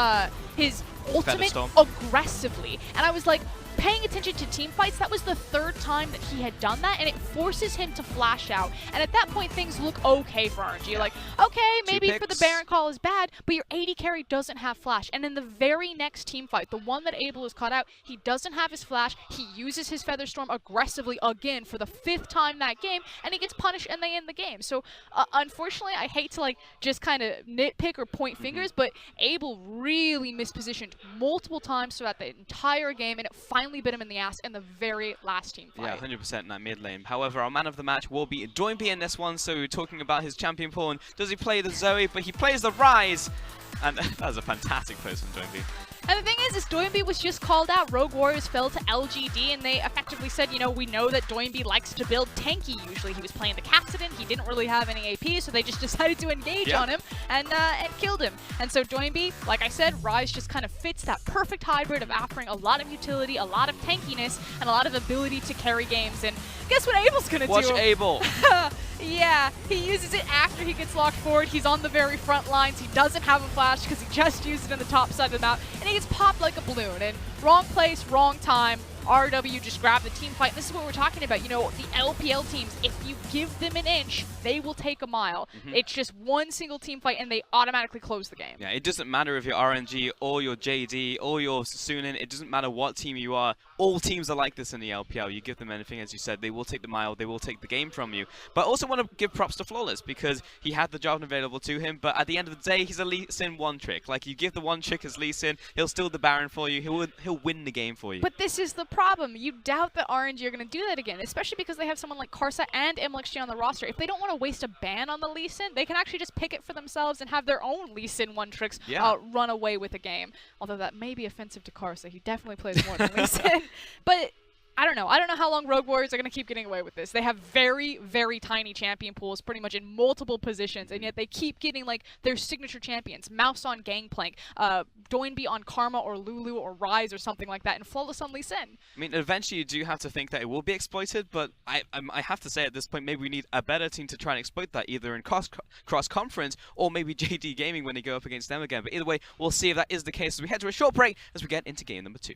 ultimate aggressively. And I was like, paying attention to team fights, that was the 3rd time that he had done that, and it forces him to flash out. And at that point, things look okay for RNG. You're like, okay, maybe for the Baron call is bad, but your AD carry doesn't have flash. And in the very next team fight, the one that Abel is caught out, he doesn't have his flash. He uses his Featherstorm aggressively again for the 5th time that game, and he gets punished, and they end the game. So unfortunately, I hate to like just kind of nitpick or point fingers, but Abel really mispositioned multiple times throughout the entire game, and it finally bit him in the ass in the very last team fight. Yeah, 100% in that mid lane. However, our man of the match will be Doinby in this one, so talking about his champion pool, and does he play the Zoe? But he plays the Ryze, and that was a fantastic place from Doinby. And the thing is Doinby was just called out. Rogue Warriors fell to LGD, and they effectively said, you know, we know that Doinby likes to build tanky usually. He was playing the Kassadin, he didn't really have any AP, so they just decided to engage on him and killed him. And so Doinby, like I said, Ryze just kind of fits that perfect hybrid of offering a lot of utility, a lot of tankiness, and a lot of ability to carry games. And guess what Abel's gonna do? Watch Abel. Yeah, he uses it after he gets locked forward. He's on the very front lines. He doesn't have a flash because he just used it on the top side of the map, and he gets popped like a balloon. And wrong place, wrong time. RW just grabbed the team fight. And this is what we're talking about. You know, the LPL teams, if you give them an inch, they will take a mile. It's just one single team fight, and they automatically close the game. Yeah, it doesn't matter if you're RNG or you're JD or you're Sunin. It doesn't matter what team you are. all teams are like this in the LPL. You give them anything, as you said, they will take the mile, they will take the game from you. But I also want to give props to Flawless, because he had the job available to him, but at the end of the day, he's a Lee Sin one trick. Like, you give the one trick as Lee Sin, he'll steal the Baron for you, he'll win the game for you. But this is the problem. You doubt that RNG are going to do that again, especially because they have someone like Karsa and MLXG on the roster. If they don't want to waste a ban on the Lee Sin, they can actually just pick it for themselves and have their own Lee Sin one tricks run away with a game. Although that may be offensive to Karsa. He definitely plays more than Lee Sin. But I don't know. I don't know how long Rogue Warriors are going to keep getting away with this. They have very, very tiny champion pools pretty much in multiple positions, and yet they keep getting like their signature champions. Mouse on Gangplank, Doinby on Karma or Lulu or Ryze or something like that, and Flawless on Lee Sin. I mean, eventually you do have to think that it will be exploited, but I have to say at this point, maybe we need a better team to try and exploit that, either in cross-conference or maybe JD Gaming when they go up against them again. But either way, we'll see if that is the case as we head to a short break as we get into game number 2.